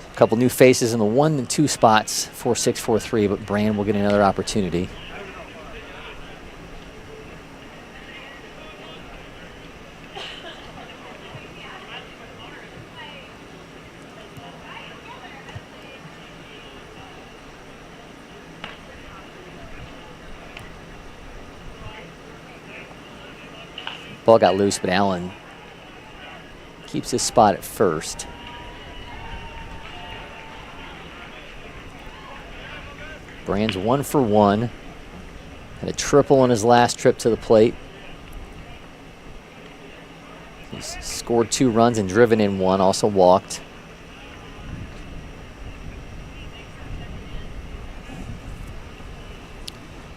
A couple new faces in the 1 and 2 spots for 6-4-3, but Brand will get another opportunity. Ball got loose, but Allen keeps his spot at first. Brand's 1 for 1. Had a triple on his last trip to the plate. He's scored 2 runs and driven in 1, also walked.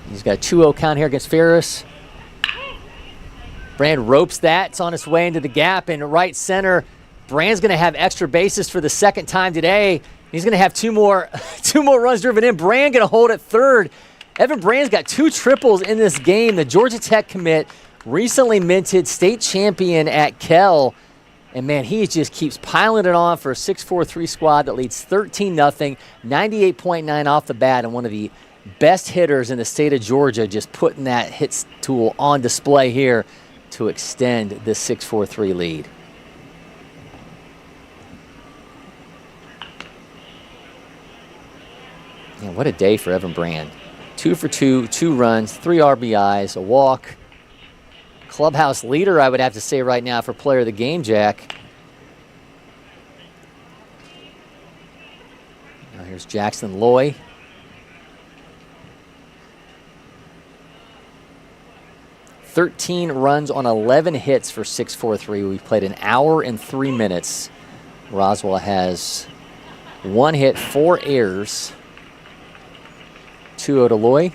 He's got a 2-0 count here against Ferris. Brand ropes that. It's on its way into the gap in right center. Brand's going to have extra bases for the second time today. He's going to have two more runs driven in. Brand going to hold at third. Evan Brand's got 2 triples in this game. The Georgia Tech commit, recently minted state champion at Kell. And, man, he just keeps piling it on for a 6-4-3 squad that leads 13-0, 98.9 off the bat, and one of the best hitters in the state of Georgia, just putting that hits tool on display here to extend this 6-4-3 lead. Man, what a day for Evan Brand. 2 for 2, 2 runs, 3 RBIs, a walk. Clubhouse leader, I would have to say right now, for player of the game, Jack. Now here's Jackson Loy. $13 runs on 11 hits for 6-4-3. We've played 1 hour and 3 minutes. Roswell has 1 hit, 4 errors. 2-0 to Loy.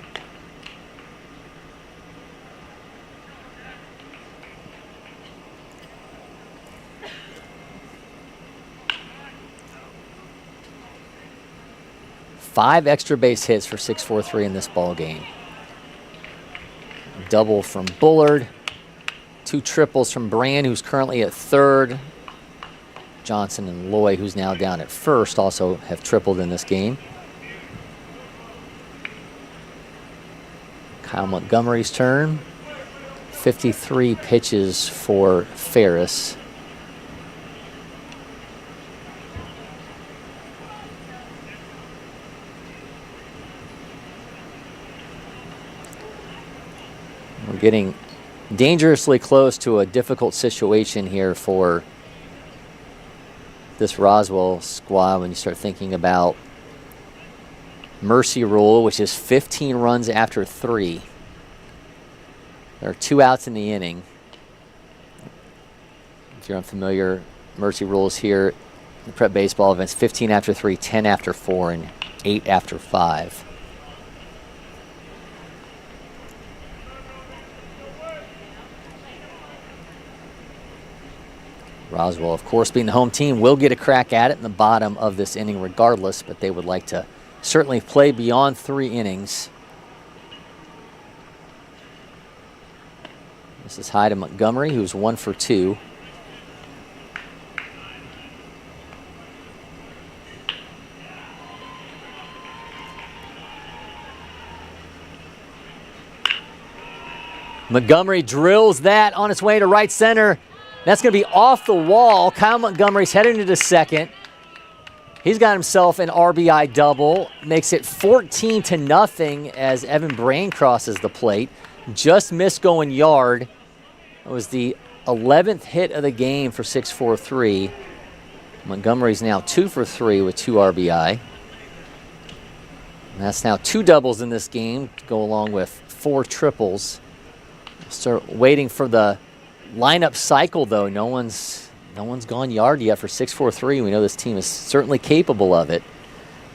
Five extra base hits for 6-4-3 in this ball game. Double from Bullard. 2 triples from Brand, who's currently at third. Johnson and Loy, who's now down at first, also have tripled in this game. Kyle Montgomery's turn. 53 pitches for Ferris. We're getting dangerously close to a difficult situation here for this Roswell squad when you start thinking about mercy rule, which is 15 runs after 3. There are 2 outs in the inning. If you're unfamiliar, mercy rules here in prep baseball events: 15 after 3, 10 after 4, and 8 after 5. Roswell, of course, being the home team, will get a crack at it in the bottom of this inning regardless, but they would like to certainly play beyond 3 innings. This is high to Montgomery, who's 1 for 2. Montgomery drills that on its way to right center. That's going to be off the wall. Kyle Montgomery's heading into second. He's got himself an RBI double. Makes it 14-0 as Evan Brand crosses the plate. Just missed going yard. It was the 11th hit of the game for 6-4-3. Montgomery's now 2 for 3 with 2 RBI. And that's now 2 doubles in this game to go along with 4 triples. Start waiting for the lineup cycle, though. No one's gone yard yet for 6-4-3. We know this team is certainly capable of it.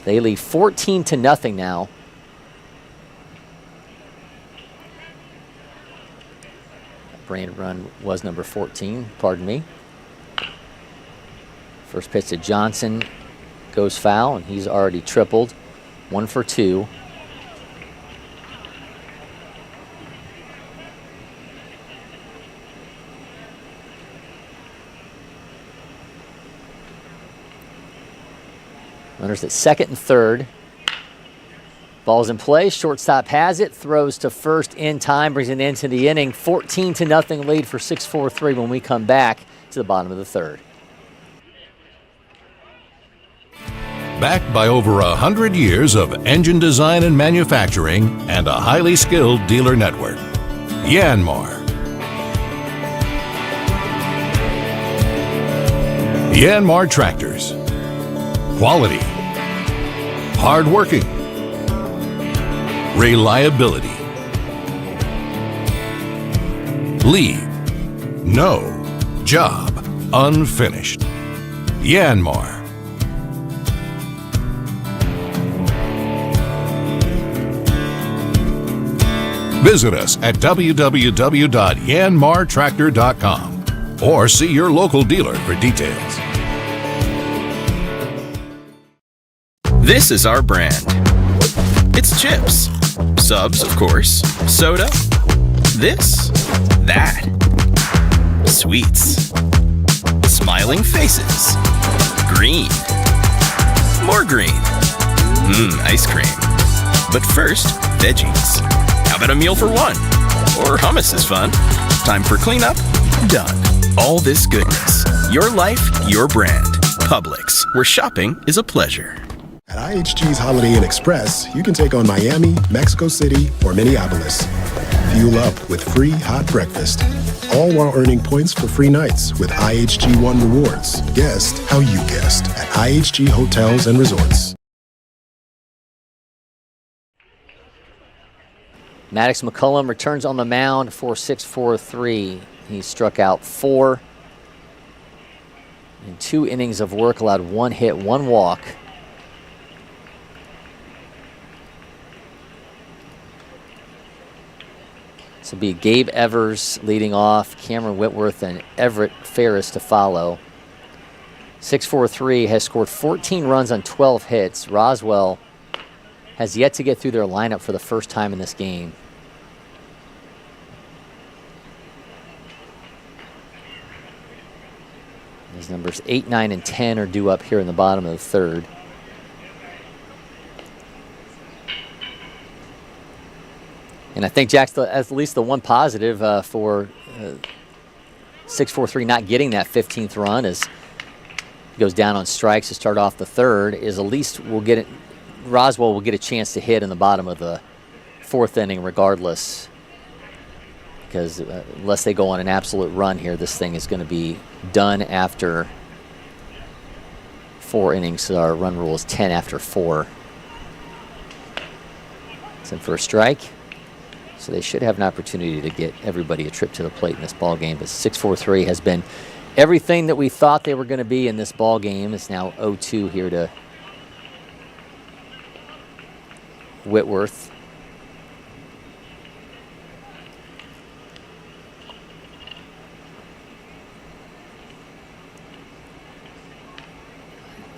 They lead 14-0 now. Brand run was number 14, pardon me. First pitch to Johnson goes foul, and he's already tripled. 1 for 2. Runners at second and third. Ball's in play. Shortstop has it. Throws to first in time. Brings it into the inning. 14-0 lead for 6-4-3 when we come back to the bottom of the third. Backed by over 100 years of engine design and manufacturing and a highly skilled dealer network. Yanmar. Yanmar Tractors. Quality. Hardworking. Reliability. Leave no job unfinished. Yanmar. Visit us at www.yanmartractor.com or see your local dealer for details. This is our brand. It's chips. Subs, of course. Soda. This. That. Sweets. Smiling faces. Green. More green. Ice cream. But first, veggies. How about a meal for one? Or hummus is fun. Time for cleanup? Done. All this goodness. Your life, your brand. Publix, where shopping is a pleasure. At IHG's Holiday Inn Express, you can take on Miami, Mexico City, or Minneapolis. Fuel up with free hot breakfast, all while earning points for free nights with IHG One Rewards. Guest how you guessed at IHG Hotels and Resorts. Maddox McCullum returns on the mound for 6-4-3. He struck out 4 in 2 innings of work, allowed 1 hit, 1 walk. This will be Gabe Evers leading off, Cameron Whitworth and Everett Ferris to follow. 6-4-3 has scored 14 runs on 12 hits. Roswell has yet to get through their lineup for the first time in this game. These numbers 8, 9, and 10 are due up here in the bottom of the third. And I think, Jack's at least the one positive for 6-4-3 not getting that 15th run as he goes down on strikes to start off the third is at least Roswell will get a chance to hit in the bottom of the 4th inning regardless, because unless they go on an absolute run here, this thing is going to be done after 4 innings. So our run rule is 10 after 4. It's in for a strike. So they should have an opportunity to get everybody a trip to the plate in this ball game. But 6-4-3 has been everything that we thought they were going to be in this ball game. It's now 0-2 here to Whitworth.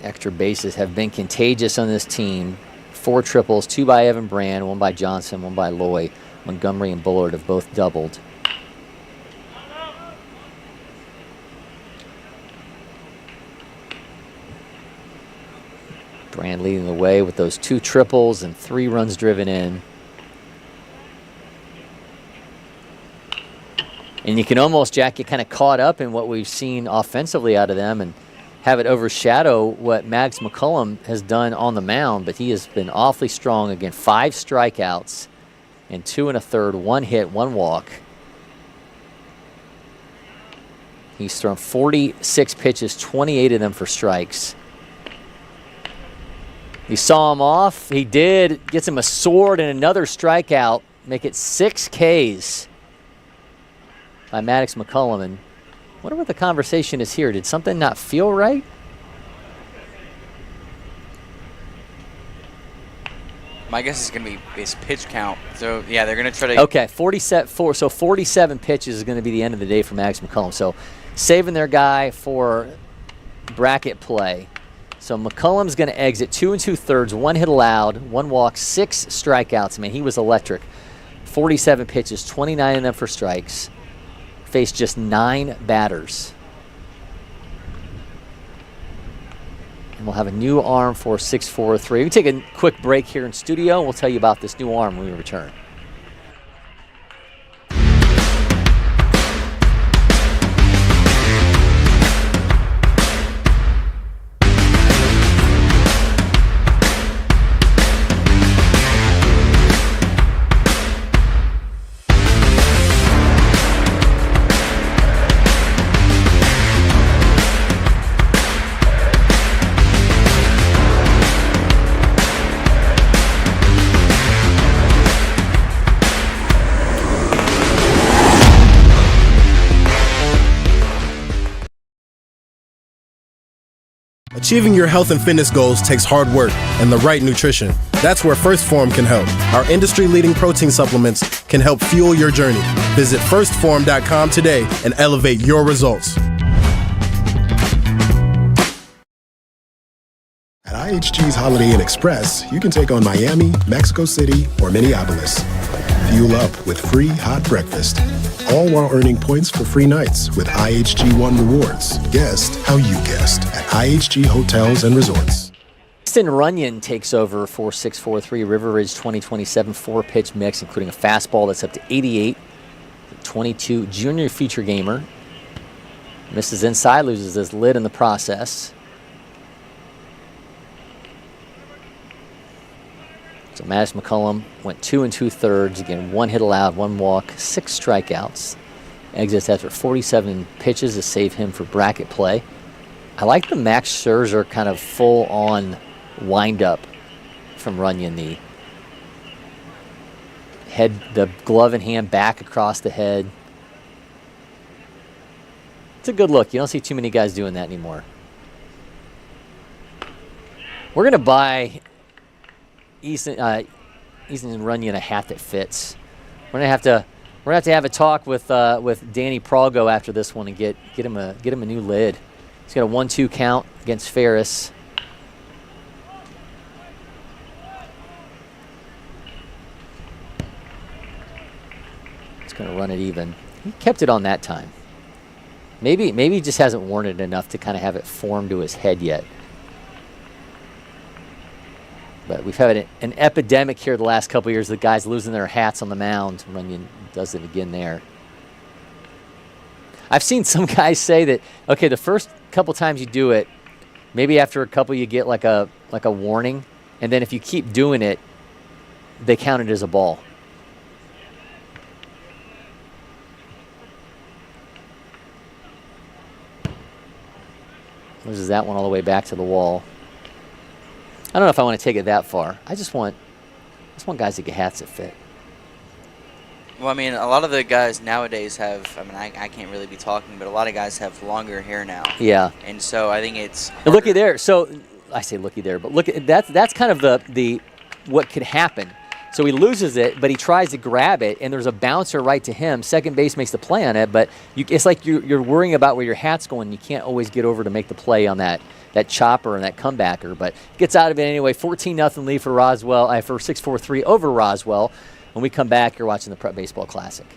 Extra bases have been contagious on this team. 4 triples, 2 by Evan Brand, 1 by Johnson, 1 by Loy. Montgomery and Bullard have both doubled. Brand leading the way with those 2 triples and 3 runs driven in. And you can almost, Jack, get kind of caught up in what we've seen offensively out of them and have it overshadow what Max McCullum has done on the mound. But he has been awfully strong. Again, 5 strikeouts and 2 1/3, 1 hit, 1 walk. He's thrown 46 pitches, 28 of them for strikes. You saw him off. He did. Gets him a sword and another strikeout. Make it 6 Ks by Maddox McCullum. And I wonder what the conversation is here. Did something not feel right? My guess is going to be his pitch count. So, yeah, they're going to try to... Okay, 47 pitches is going to be the end of the day for Maddox McCullum. So saving their guy for bracket play. So McCullum's going to exit 2 2/3, 1 hit allowed, 1 walk, 6 strikeouts. Man, he was electric. 47 pitches, 29 of them for strikes. Faced just 9 batters. And we'll have a new arm for 6-4-3. We take a quick break here in studio, and we'll tell you about this new arm when we return. Achieving your health and fitness goals takes hard work and the right nutrition. That's where First Form can help. Our industry-leading protein supplements can help fuel your journey. Visit firstform.com today and elevate your results. At IHG's Holiday Inn Express, you can take on Miami, Mexico City, or Minneapolis. Fuel up with free hot breakfast, all while earning points for free nights with IHG One Rewards. Guest how you guessed at IHG Hotels and Resorts. Austin Runyon takes over for 6-4-3 River Ridge 2027 4-pitch mix, including a fastball that's up to 88, 22 junior feature gamer. Misses inside, loses his lid in the process. So Maddox McCullum went 2 2/3. Again, 1 hit allowed, 1 walk, 6 strikeouts. Exits after 47 pitches to save him for bracket play. I like the Max Scherzer kind of full-on wind-up from Runyon. The glove in hand back across the head. It's a good look. You don't see too many guys doing that anymore. We're going to buy Easton Runyon a hat that fits. We're gonna have to have a talk with Danny Pralgo after this one and get him a new lid. He's got a 1-2 count against Ferris. He's gonna run it even. He kept it on that time. Maybe he just hasn't worn it enough to kind of have it form to his head yet. But we've had an epidemic here the last couple of years. The guys losing their hats on the mound. Runyon does it again there. I've seen some guys say that, okay, the first couple times you do it, maybe after a couple you get like a warning, and then if you keep doing it, they count it as a ball. Loses that one all the way back to the wall. I don't know if I want to take it that far. I just want guys to get hats that fit. Well, I mean, a lot of the guys nowadays have, I mean, I can't really be talking, but a lot of guys have longer hair now. Yeah. And so I think it's And looky there. So I say looky there, but look at that's kind of the what could happen. So he loses it, but he tries to grab it, and there's a bouncer right to him. Second base makes the play on it, but it's like you're worrying about where your hat's going. You can't always get over to make the play on that chopper and that comebacker, but gets out of it anyway. 14-0 lead for Roswell, for 6-4-3 over Roswell. When we come back, you're watching the Prep Baseball Classic.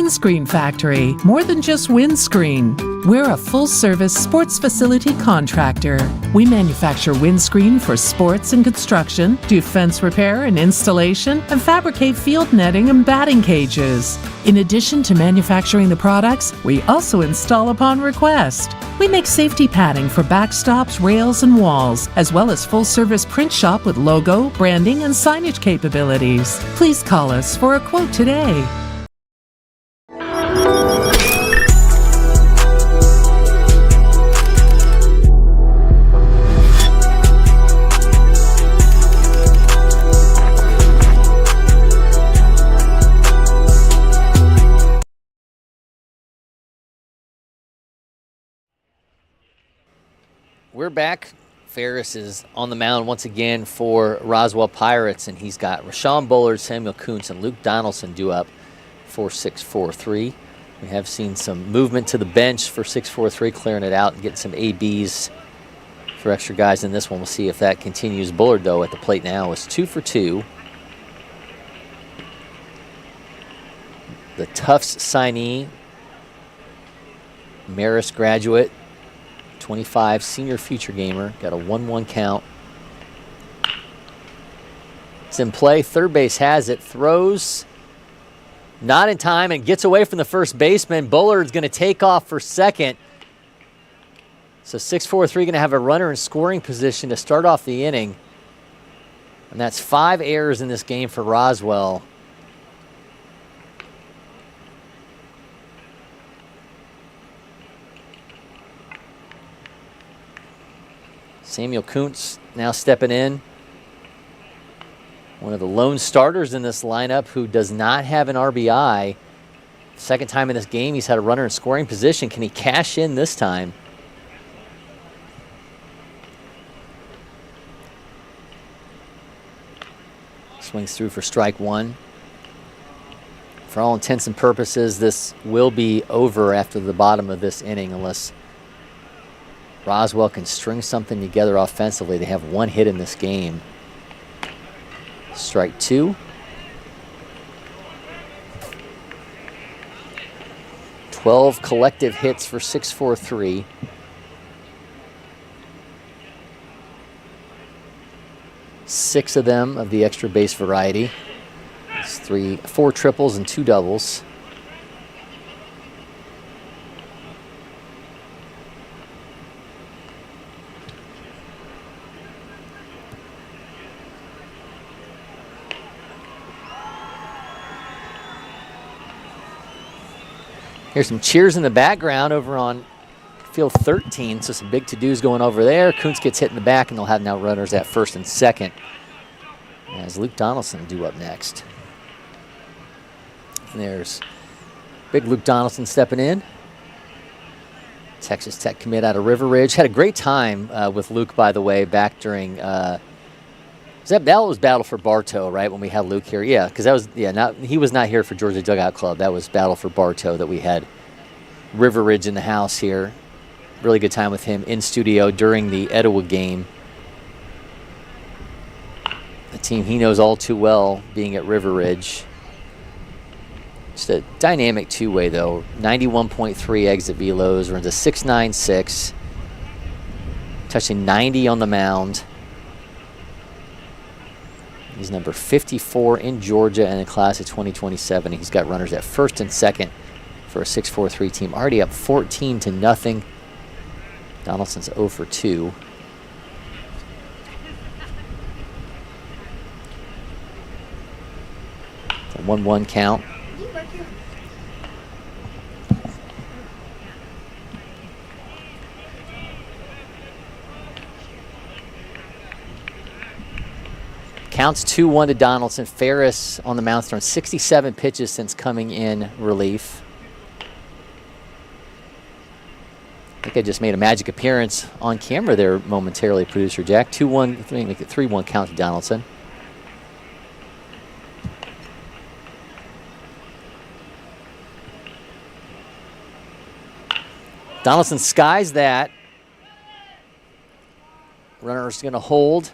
Windscreen Factory, more than just windscreen. We're a full-service sports facility contractor. We manufacture windscreen for sports and construction, do fence repair and installation, and fabricate field netting and batting cages. In addition to manufacturing the products, we also install upon request. We make safety padding for backstops, rails, and walls, as well as full-service print shop with logo, branding, and signage capabilities. Please call us for a quote today. We're back. Ferris is on the mound once again for Roswell Pirates, and he's got Rashawn Bullard, Samuel Kuntz, and Luke Donaldson due up for 6-4-3. We have seen some movement to the bench for 6-4-3, clearing it out and getting some ABs for extra guys in this one. We'll see if that continues. Bullard, though, at the plate now is 2 for 2. The Tufts signee, Marist graduate, 25, senior future gamer, got a 1-1 count. It's in play, third base has it, throws, not in time, and gets away from the first baseman. Bullard's going to take off for second. So 6-4-3 going to have a runner in scoring position to start off the inning. And that's 5 errors in this game for Roswell. Samuel Kuntz now stepping in. One of the lone starters in this lineup who does not have an RBI. Second time in this game he's had a runner in scoring position. Can he cash in this time? Swings through for strike one. For all intents and purposes, this will be over after the bottom of this inning unless Roswell can string something together offensively. They have 1 hit in this game. Strike 2. 12 collective hits for 6-4-3. Six of them of the extra base variety. It's 4 triples and 2 doubles. Here's some cheers in the background over on field 13, so some big to-dos going over there. Kuntz gets hit in the back, and they'll have now runners at first and second as Luke Donaldson due up next. And there's big Luke Donaldson stepping in. Texas Tech commit out of River Ridge. Had a great time with Luke, by the way, back during that was Battle for Bartow, right, when we had Luke here? Yeah, because that was, he was not here for Georgia Dugout Club. That was Battle for Bartow that we had River Ridge in the house here. Really good time with him in studio during the Etowah game. A team he knows all too well, being at River Ridge. Just a dynamic two-way, though. 91.3 exit velos, runs a 6.96. Touching 90 on the mound. He's number 54 in Georgia and in class of 2027. He's got runners at first and second for a 6-4-3 team. Already up 14-0. Donaldson's 0 for 2. It's a 1-1 count. Counts 2-1 to Donaldson. Ferris on the mound, thrown 67 pitches since coming in relief. I think I just made a magic appearance on camera there momentarily, producer Jack. 2-1, make it 3-1 count to Donaldson. Donaldson skies that. Runner's going to hold.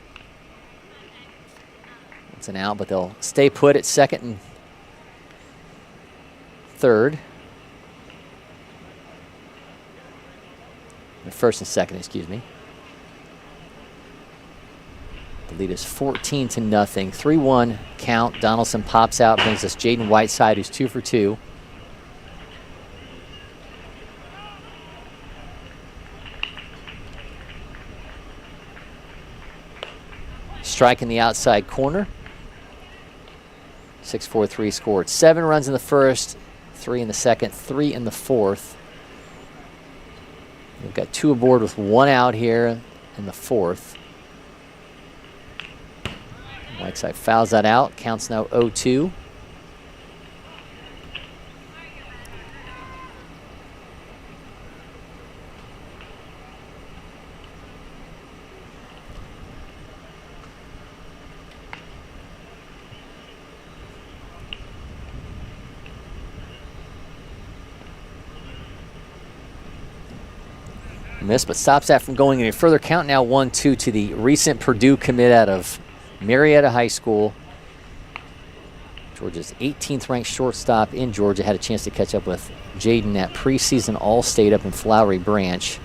It's an out, but they'll stay put at second and third. First and second, excuse me. The lead is 14-0. 3-1 count. Donaldson pops out, brings us Jaden Whiteside, who's 2 for 2. Strike in the outside corner. 6-4-3 scored. 7 runs in the first, 3 in the second, 3 in the fourth. We've got 2 aboard with 1 out here in the fourth. Whiteside fouls that out. Counts now 0-2. Miss, but stops that from going any further. Count now 1-2 to the recent Purdue commit out of Marietta High School. Georgia's 18th ranked shortstop in Georgia. Had a chance to catch up with Jaden at preseason All-State up in Flowery Branch.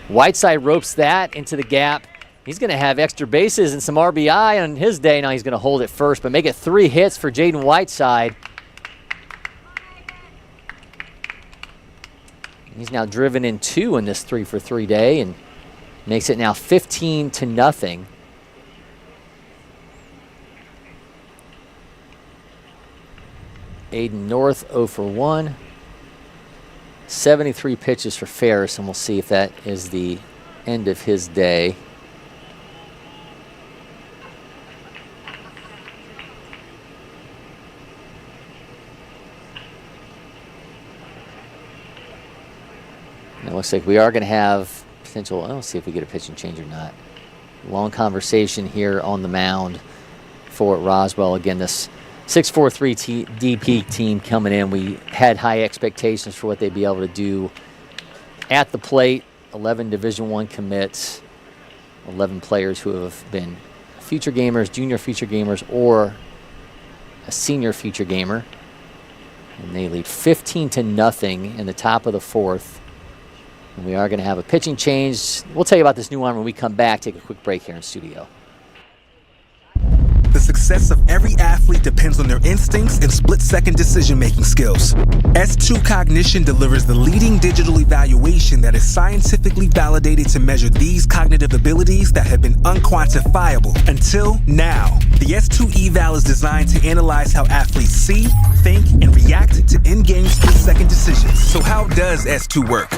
Whiteside ropes that into the gap. He's going to have extra bases and some RBI on his day. Now he's going to hold it first, but make it 3 hits for Jaden Whiteside. He's now driven in 2 in this 3-for-3 day and makes it now 15-0. Aiden North 0 for 1. 73 pitches for Ferris, and we'll see if that is the end of his day. It looks like we are going to have potential. Let's see if we get a pitching change or not. Long conversation here on the mound for Roswell. Again, this 6-4-3 DP team coming in. We had high expectations for what they'd be able to do at the plate. 11 Division I commits, 11 players who have been future gamers, junior future gamers, or a senior future gamer. And they lead 15-0 in the top of the fourth. And we are going to have a pitching change. We'll tell you about this new one when we come back. Take a quick break here in studio. The success of every athlete depends on their instincts and split-second decision-making skills. S2 Cognition delivers the leading digital evaluation that is scientifically validated to measure these cognitive abilities that have been unquantifiable until now. The S2 eval is designed to analyze how athletes see, think, and react to in-game split-second decisions. So how does S2 work?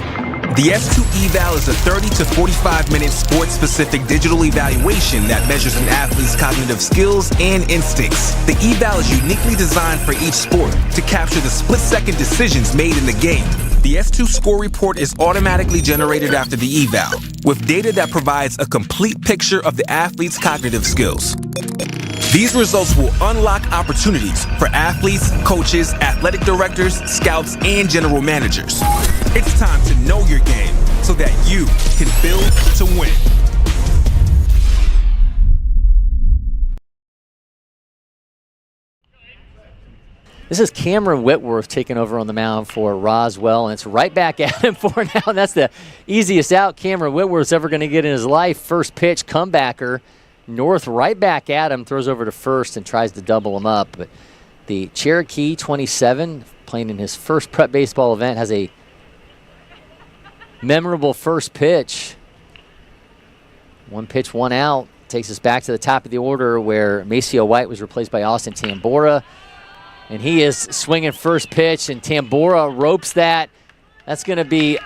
The S2 eval is a 30 to 45-minute sport-specific digital evaluation that measures an athlete's cognitive skills and instincts. The eval is uniquely designed for each sport to capture the split-second decisions made in the game. The S2 score report is automatically generated after the eval, with data that provides a complete picture of the athlete's cognitive skills. These results will unlock opportunities for athletes, coaches, athletic directors, scouts, and general managers. It's time to know your game so that you can build to win. This is Cameron Whitworth taking over on the mound for Roswell, and it's right back at him for now. And that's the easiest out Cameron Whitworth's ever going to get in his life. First pitch, comebacker. North right back at him, throws over to first and tries to double him up. But the Cherokee, 27, playing in his first prep baseball event, has a memorable first pitch. 1 pitch, 1 out. Takes us back to the top of the order where Maceo White was replaced by Austin Tambora. And he is swinging first pitch, and Tambora ropes that. That's going to be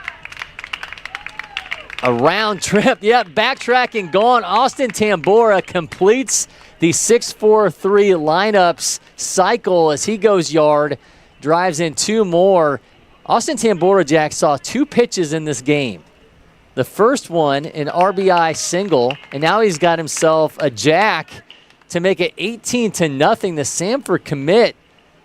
a round trip. Yep, backtracking gone. Austin Tambora completes the 6-4-3 lineups cycle as he goes yard, drives in 2 more. Austin Tambora, Jack, saw 2 pitches in this game. The first one, an RBI single, and now he's got himself a jack to make it 18-0. The Sanford commit.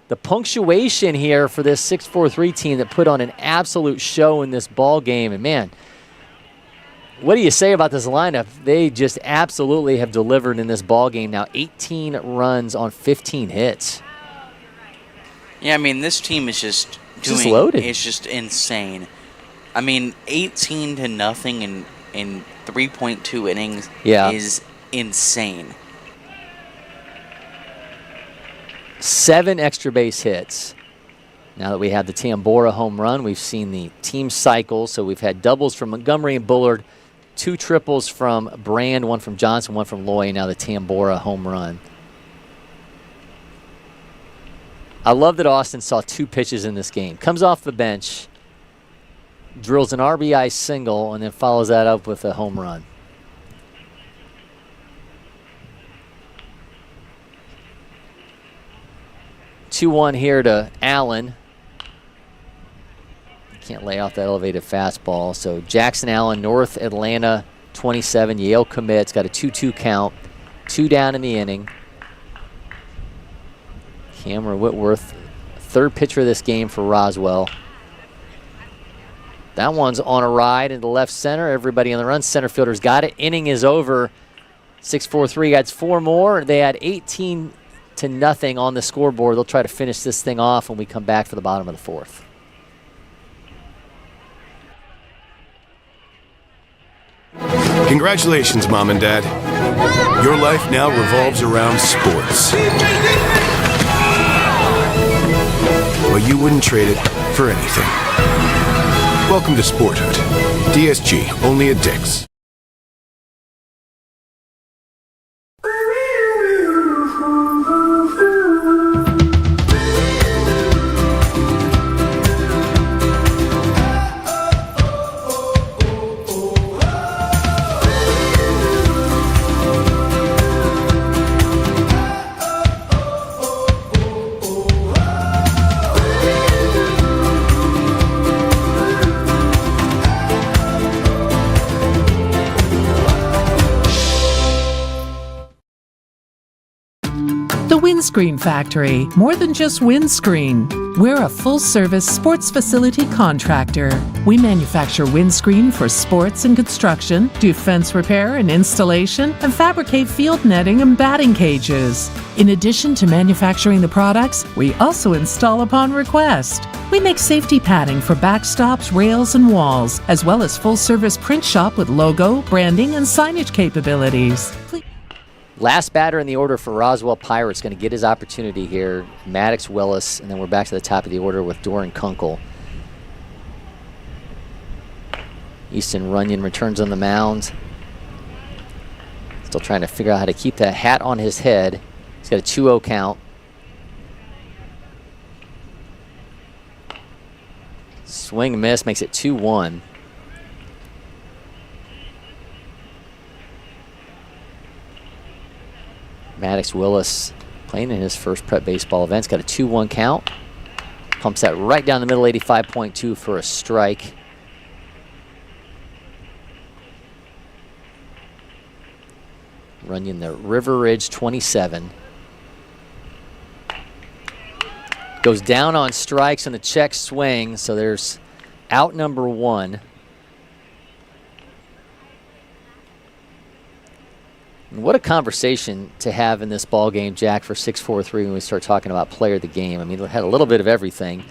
The punctuation here for this 6-4-3 team that put on an absolute show in this ball game. And, man, what do you say about this lineup? They just absolutely have delivered in this ball game. Now 18 runs on 15 hits. Yeah, I mean, this team is just Just loaded. It's just insane. I mean, 18-0 in 3.2 innings is insane. 7 extra base hits. Now that we have the Tambora home run, we've seen the team cycle. So we've had doubles from Montgomery and Bullard, 2 triples from Brand, 1 from Johnson, 1 from Loy, and now the Tambora home run. I love that Austin saw 2 pitches in this game. Comes off the bench, drills an RBI single, and then follows that up with a home run. Two-one here to Allen. Can't lay off that elevated fastball. So Jackson Allen, North Atlanta, 27. Yale commits. Got a 2-2 count. 2 down in the inning. Cameron Whitworth, 3rd pitcher of this game for Roswell. That one's on a ride into left center. Everybody on the run. Center fielder's got it. Inning is over. 6-4-3 adds 4 more. They had 18-0 on the scoreboard. They'll try to finish this thing off when we come back for the bottom of the 4th. Congratulations, Mom and Dad. Your life now revolves around sports. But you wouldn't trade it for anything. Welcome to Sporthood. DSG, only at Dick's. The Windscreen Factory, more than just windscreen. We're a full-service sports facility contractor. We manufacture windscreen for sports and construction, do fence repair and installation, and fabricate field netting and batting cages. In addition to manufacturing the products, we also install upon request. We make safety padding for backstops, rails, and walls, as well as full-service print shop with logo, branding, and signage capabilities. Last batter in the order for Roswell Pirates going to get his opportunity here. Maddox Willis, and then we're back to the top of the order with Doran Kunkel. Easton Runyon returns on the mound. Still trying to figure out how to keep that hat on his head. He's got a 2-0 count. Swing and miss makes it 2-1. Maddox Willis playing in his first prep baseball event's got a 2-1 count. Pumps that right down the middle, 85.2 for a strike. Runyon, the River Ridge 27. Goes down on strikes on the check swing, so there's out number 1. And what a conversation to have in this ball game, Jack, for 6-4-3 when we start talking about player of the game. I mean, we had a little bit of everything.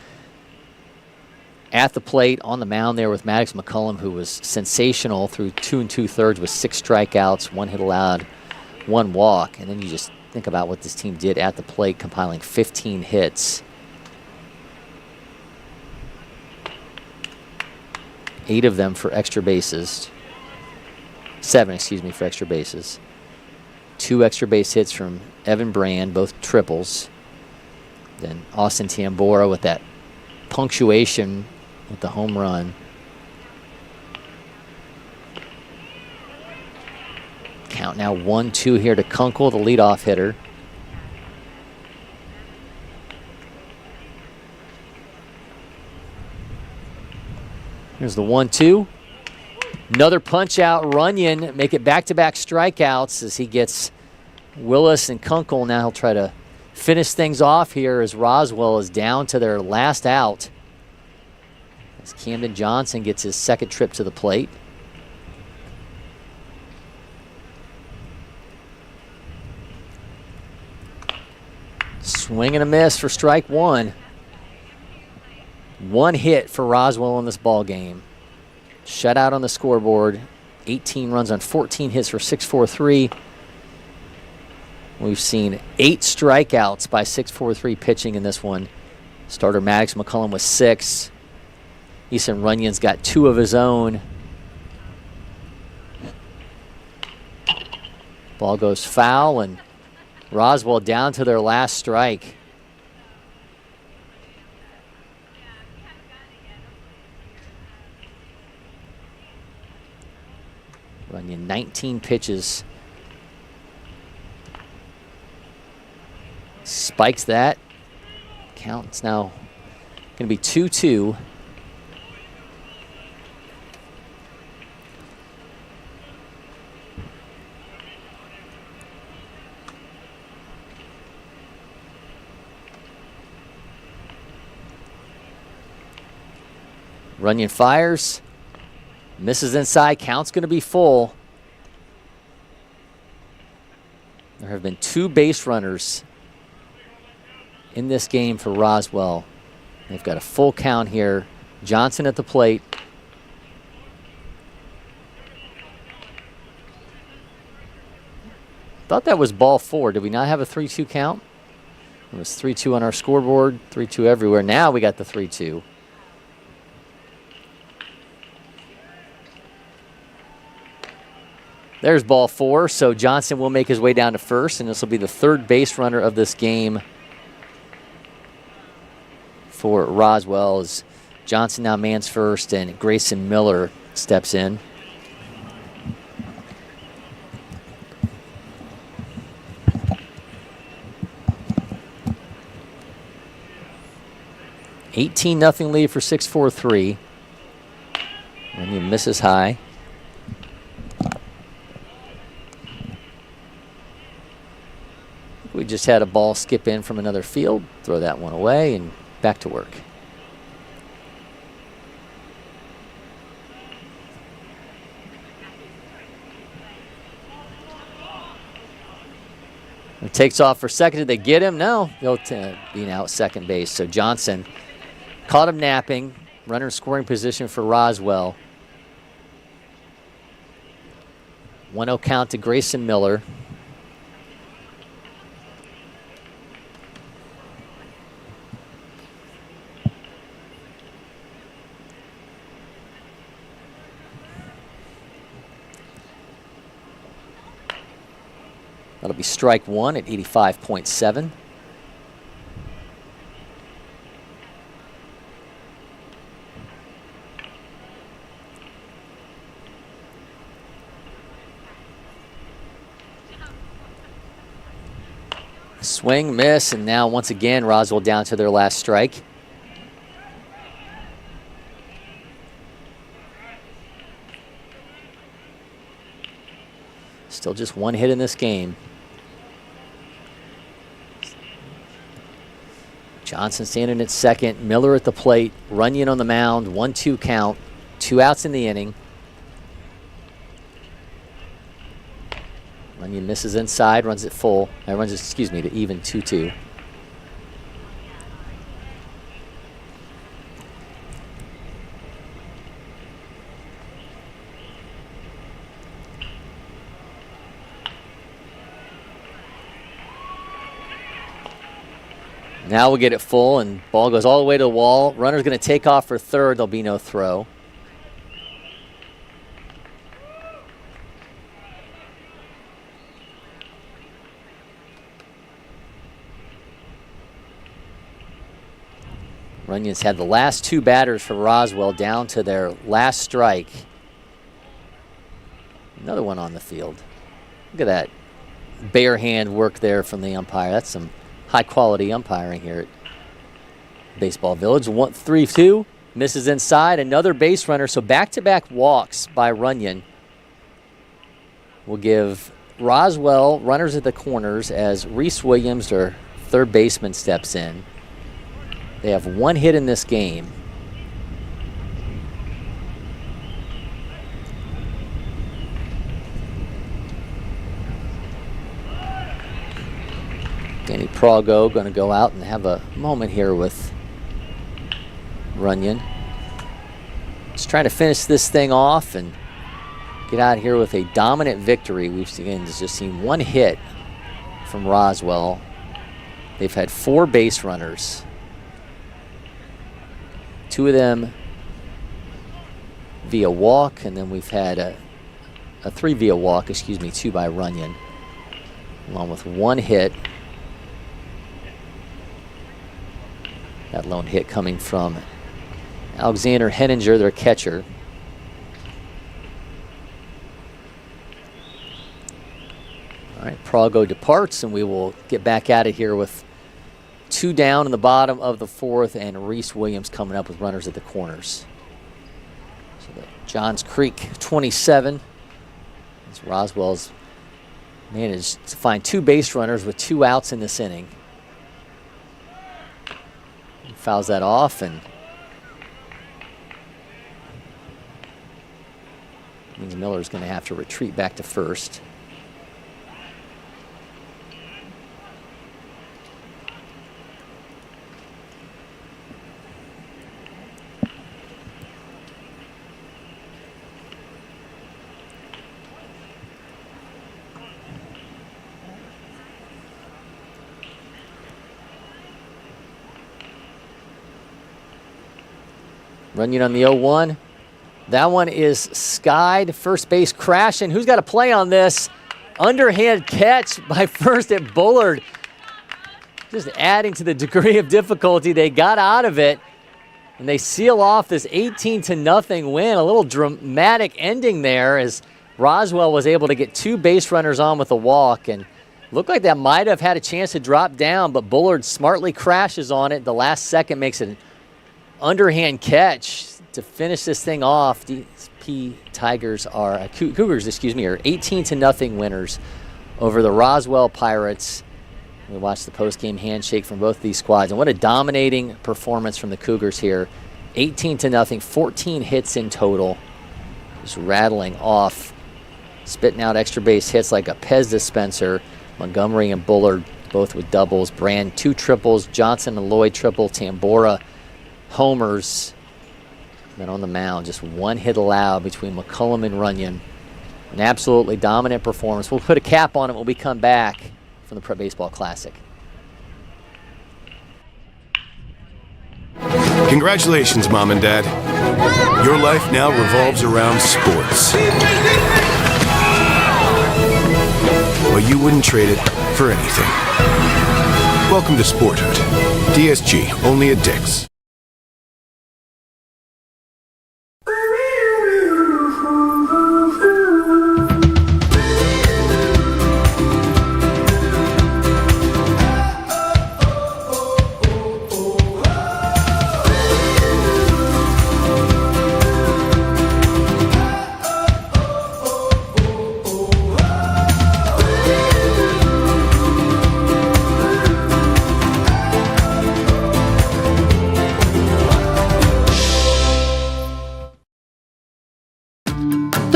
At the plate, on the mound there with Maddox McCullum, who was sensational through 2 2/3 with 6 strikeouts, 1 hit allowed, 1 walk. And then you just think about what this team did at the plate, compiling 15 hits. 8 of them for extra bases. 7, excuse me, for extra bases. 2 extra base hits from Evan Brand, both triples. Then Austin Tambora with that punctuation with the home run. Count now 1-2 here to Kunkel, the leadoff hitter. Here's the 1-2. Another punch out, Runyon make it back-to-back strikeouts as he gets Willis and Kunkel. Now he'll try to finish things off here as Roswell is down to their last out. As Camden Johnson gets his second trip to the plate. Swing and a miss for strike 1. One hit for Roswell in this ball game. Shutout on the scoreboard. 18 runs on 14 hits for 643. We've seen 8 strikeouts by 643 pitching in this one. Starter Maddox McCullum with 6. Easton Runyon's got 2 of his own. Ball goes foul, and Roswell down to their last strike. Runyon 19 pitches. Spikes that. Count's now going to be 2-2. Runyon fires. Misses inside. Count's going to be full. There have been 2 base runners in this game for Roswell. They've got a full count here. Johnson at the plate. Thought that was ball 4. Did we not have a 3-2 count? It was 3-2 on our scoreboard, 3-2 everywhere. Now we got the 3-2. There's ball 4, so Johnson will make his way down to first, and this will be the 3rd base runner of this game for Roswell, as Johnson now mans first and Grayson Miller steps in. $18-0 lead for 643. And he misses high. We just had a ball skip in from another field. Throw that one away and back to work. It takes off for second. Did they get him? No. He'll be now at second base. So Johnson caught him napping. Runner in scoring position for Roswell. 1-0 count to Grayson Miller. That'll be strike 1 at 85.7. Swing, miss, and now once again Roswell down to their last strike. Still just 1 hit in this game. Johnson standing at second, Miller at the plate, Runyon on the mound, 1-2 count, 2 outs in the inning. Runyon misses inside, runs it full. Runs it, excuse me, to even 2-2. Now we'll get it full, and ball goes all the way to the wall. Runner's going to take off for third. There'll be no throw. Runyon's had the last 2 batters for Roswell down to their last strike. Another one on the field. Look at that bare hand work there from the umpire. That's some high-quality umpiring here at Baseball Village. 1-3-2, misses inside. Another base runner, so back-to-back walks by Runyon will give Roswell runners at the corners as Reese Williams, their third baseman, steps in. They have 1 hit in this game. Danny Prago going to go out and have a moment here with Runyon. Just trying to finish this thing off and get out here with a dominant victory. We've just seen one hit from Roswell. They've had 4 base runners. 2 of them via walk, and then we've had a 3 via walk, 2 by Runyon, along with 1 hit. That lone hit coming from Alexander Henninger, their catcher. All right, Prago departs, and we will get back at it here with 2 down in the bottom of the 4th, and Reese Williams coming up with runners at the corners. So the Johns Creek 27. As Roswell's managed to find 2 base runners with 2 outs in this inning. He fouls that off, and means Miller's going to have to retreat back to first. Runyon on the 0-1. That one is skied. First base crashing. Who's got a play on this? Underhand catch by first at Bullard. Just adding to the degree of difficulty they got out of it. And they seal off this 18-0 win. A little dramatic ending there as Roswell was able to get 2 base runners on with a walk. And looked like that might have had a chance to drop down, but Bullard smartly crashes on it. The last second makes an underhand catch to finish this thing off. DP Cougars are 18-0 winners over the Roswell Pirates. We watched the post-game handshake from both of these squads, and what a dominating performance from the Cougars here. 18-0, 14 hits in total. Just rattling off, spitting out extra base hits like a Pez dispenser. Montgomery and Bullard both with doubles. Brand 2 triples. Johnson and Lloyd triple. Tambora homers. Then on the mound, just 1 hit allowed between McCullum and Runyon. An absolutely dominant performance. We'll put a cap on it when we come back from the Prep Baseball Classic. Congratulations, Mom and Dad. Your life now revolves around sports. Well, you wouldn't trade it for anything. Welcome to Sporthood. DSG, only at Dick's.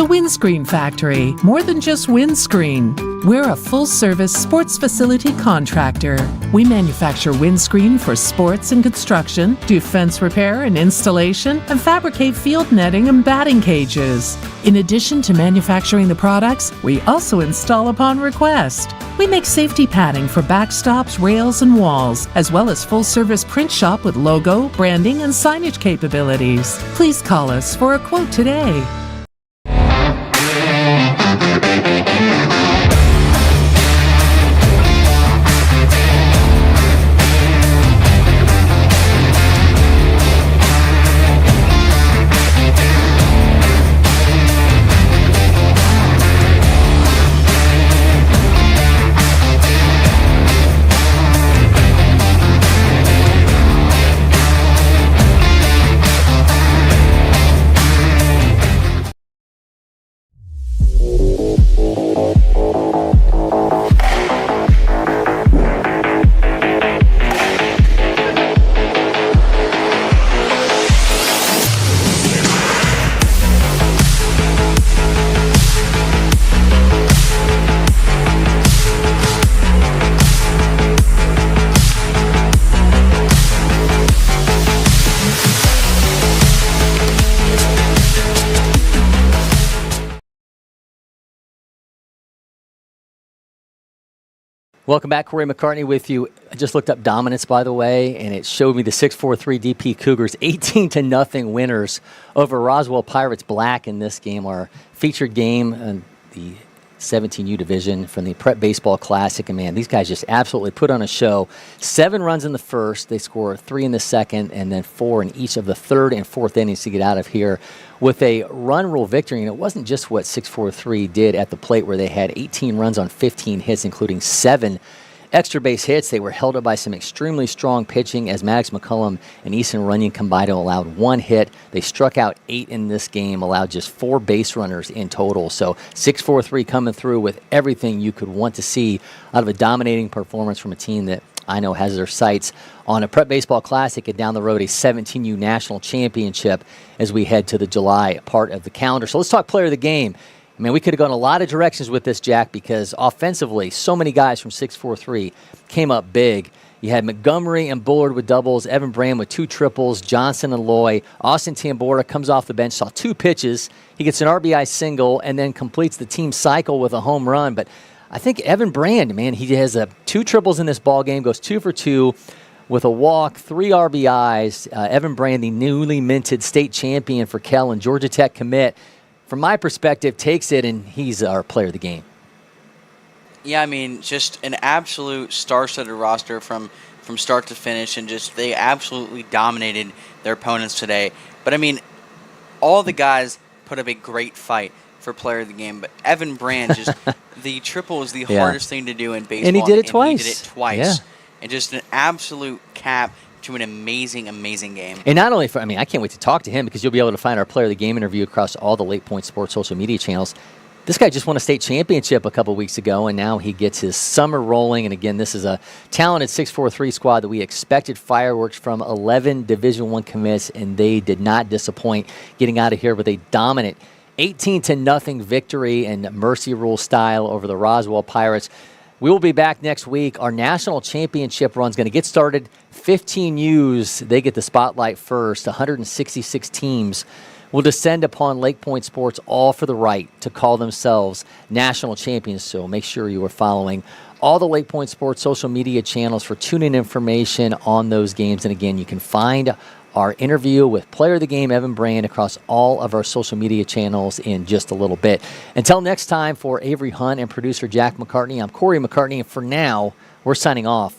Windscreen Factory, more than just windscreen. We're a full-service sports facility contractor. We manufacture windscreen for sports and construction, do fence repair and installation, and fabricate field netting and batting cages. In addition to manufacturing the products, we also install upon request. We make safety padding for backstops, rails, and walls, as well as full-service print shop with logo, branding, and signage capabilities. Please call us for a quote today. Welcome back. Cory McCartney with you. I just looked up dominance, by the way, and it showed me the 6-4-3 DP Cougars 18-0 winners over Roswell Pirates Black in this game, our featured game in the 17U division from the Prep Baseball Classic. And, man, these guys just absolutely put on a show. 7 runs in the first. They score 3 in the second and then 4 in each of the third and fourth innings to get out of here with a run rule victory. And it wasn't just what 6-4-3 did at the plate, where they had 18 runs on 15 hits, including 7 extra base hits. They were held up by some extremely strong pitching as Maddox McCullum and Easton Runyon combined allowed 1 hit. They struck out 8 in this game, allowed just 4 base runners in total. So 6-4-3 coming through with everything you could want to see out of a dominating performance from a team that I know has their sights on a Prep Baseball Classic and down the road a 17U National Championship as we head to the July part of the calendar. So let's talk player of the game. I mean, we could have gone a lot of directions with this, Jack, because offensively, so many guys from 6-4-3 came up big. You had Montgomery and Bullard with doubles, Evan Brand with 2 triples, Johnson and Loy. Austin Tambora comes off the bench, saw 2 pitches. He gets an RBI single and then completes the team cycle with a home run. But I think Evan Brand, man, he has 2 triples in this ball game, goes 2 for 2 with a walk, 3 RBIs. Evan Brand, the newly minted state champion for Kell and Georgia Tech commit, from my perspective, takes it, and he's our player of the game. Yeah, I mean, just an absolute star-studded roster from start to finish, and just they absolutely dominated their opponents today. But, I mean, all the guys put up a great fight for player of the game, but Evan Brand, just the triple is the hardest thing to do in baseball. And he did it twice. He did it twice. Yeah. And just an absolute cap to an amazing, amazing game. And not only for, I mean, I can't wait to talk to him because you'll be able to find our player of the game interview across all the LakePoint Sports social media channels. This guy just won a state championship a couple weeks ago, and now he gets his summer rolling. And again, this is a talented 6-4-3 squad that we expected fireworks from. 11 Division I commits, and they did not disappoint, getting out of here with a dominant 18-0 victory in Mercy Rule style over the Roswell Pirates. We will be back next week. Our national championship run is going to get started. 15 U's, they get the spotlight first. 166 teams will descend upon LakePoint Sports, all for the right to call themselves national champions. So make sure you are following all the LakePoint Sports social media channels for tune-in information on those games. And again, you can find our interview with player of the game, Evan Brand, across all of our social media channels in just a little bit. Until next time, for Avery Hunt and producer Jack McCartney, I'm Cory McCartney, and for now, we're signing off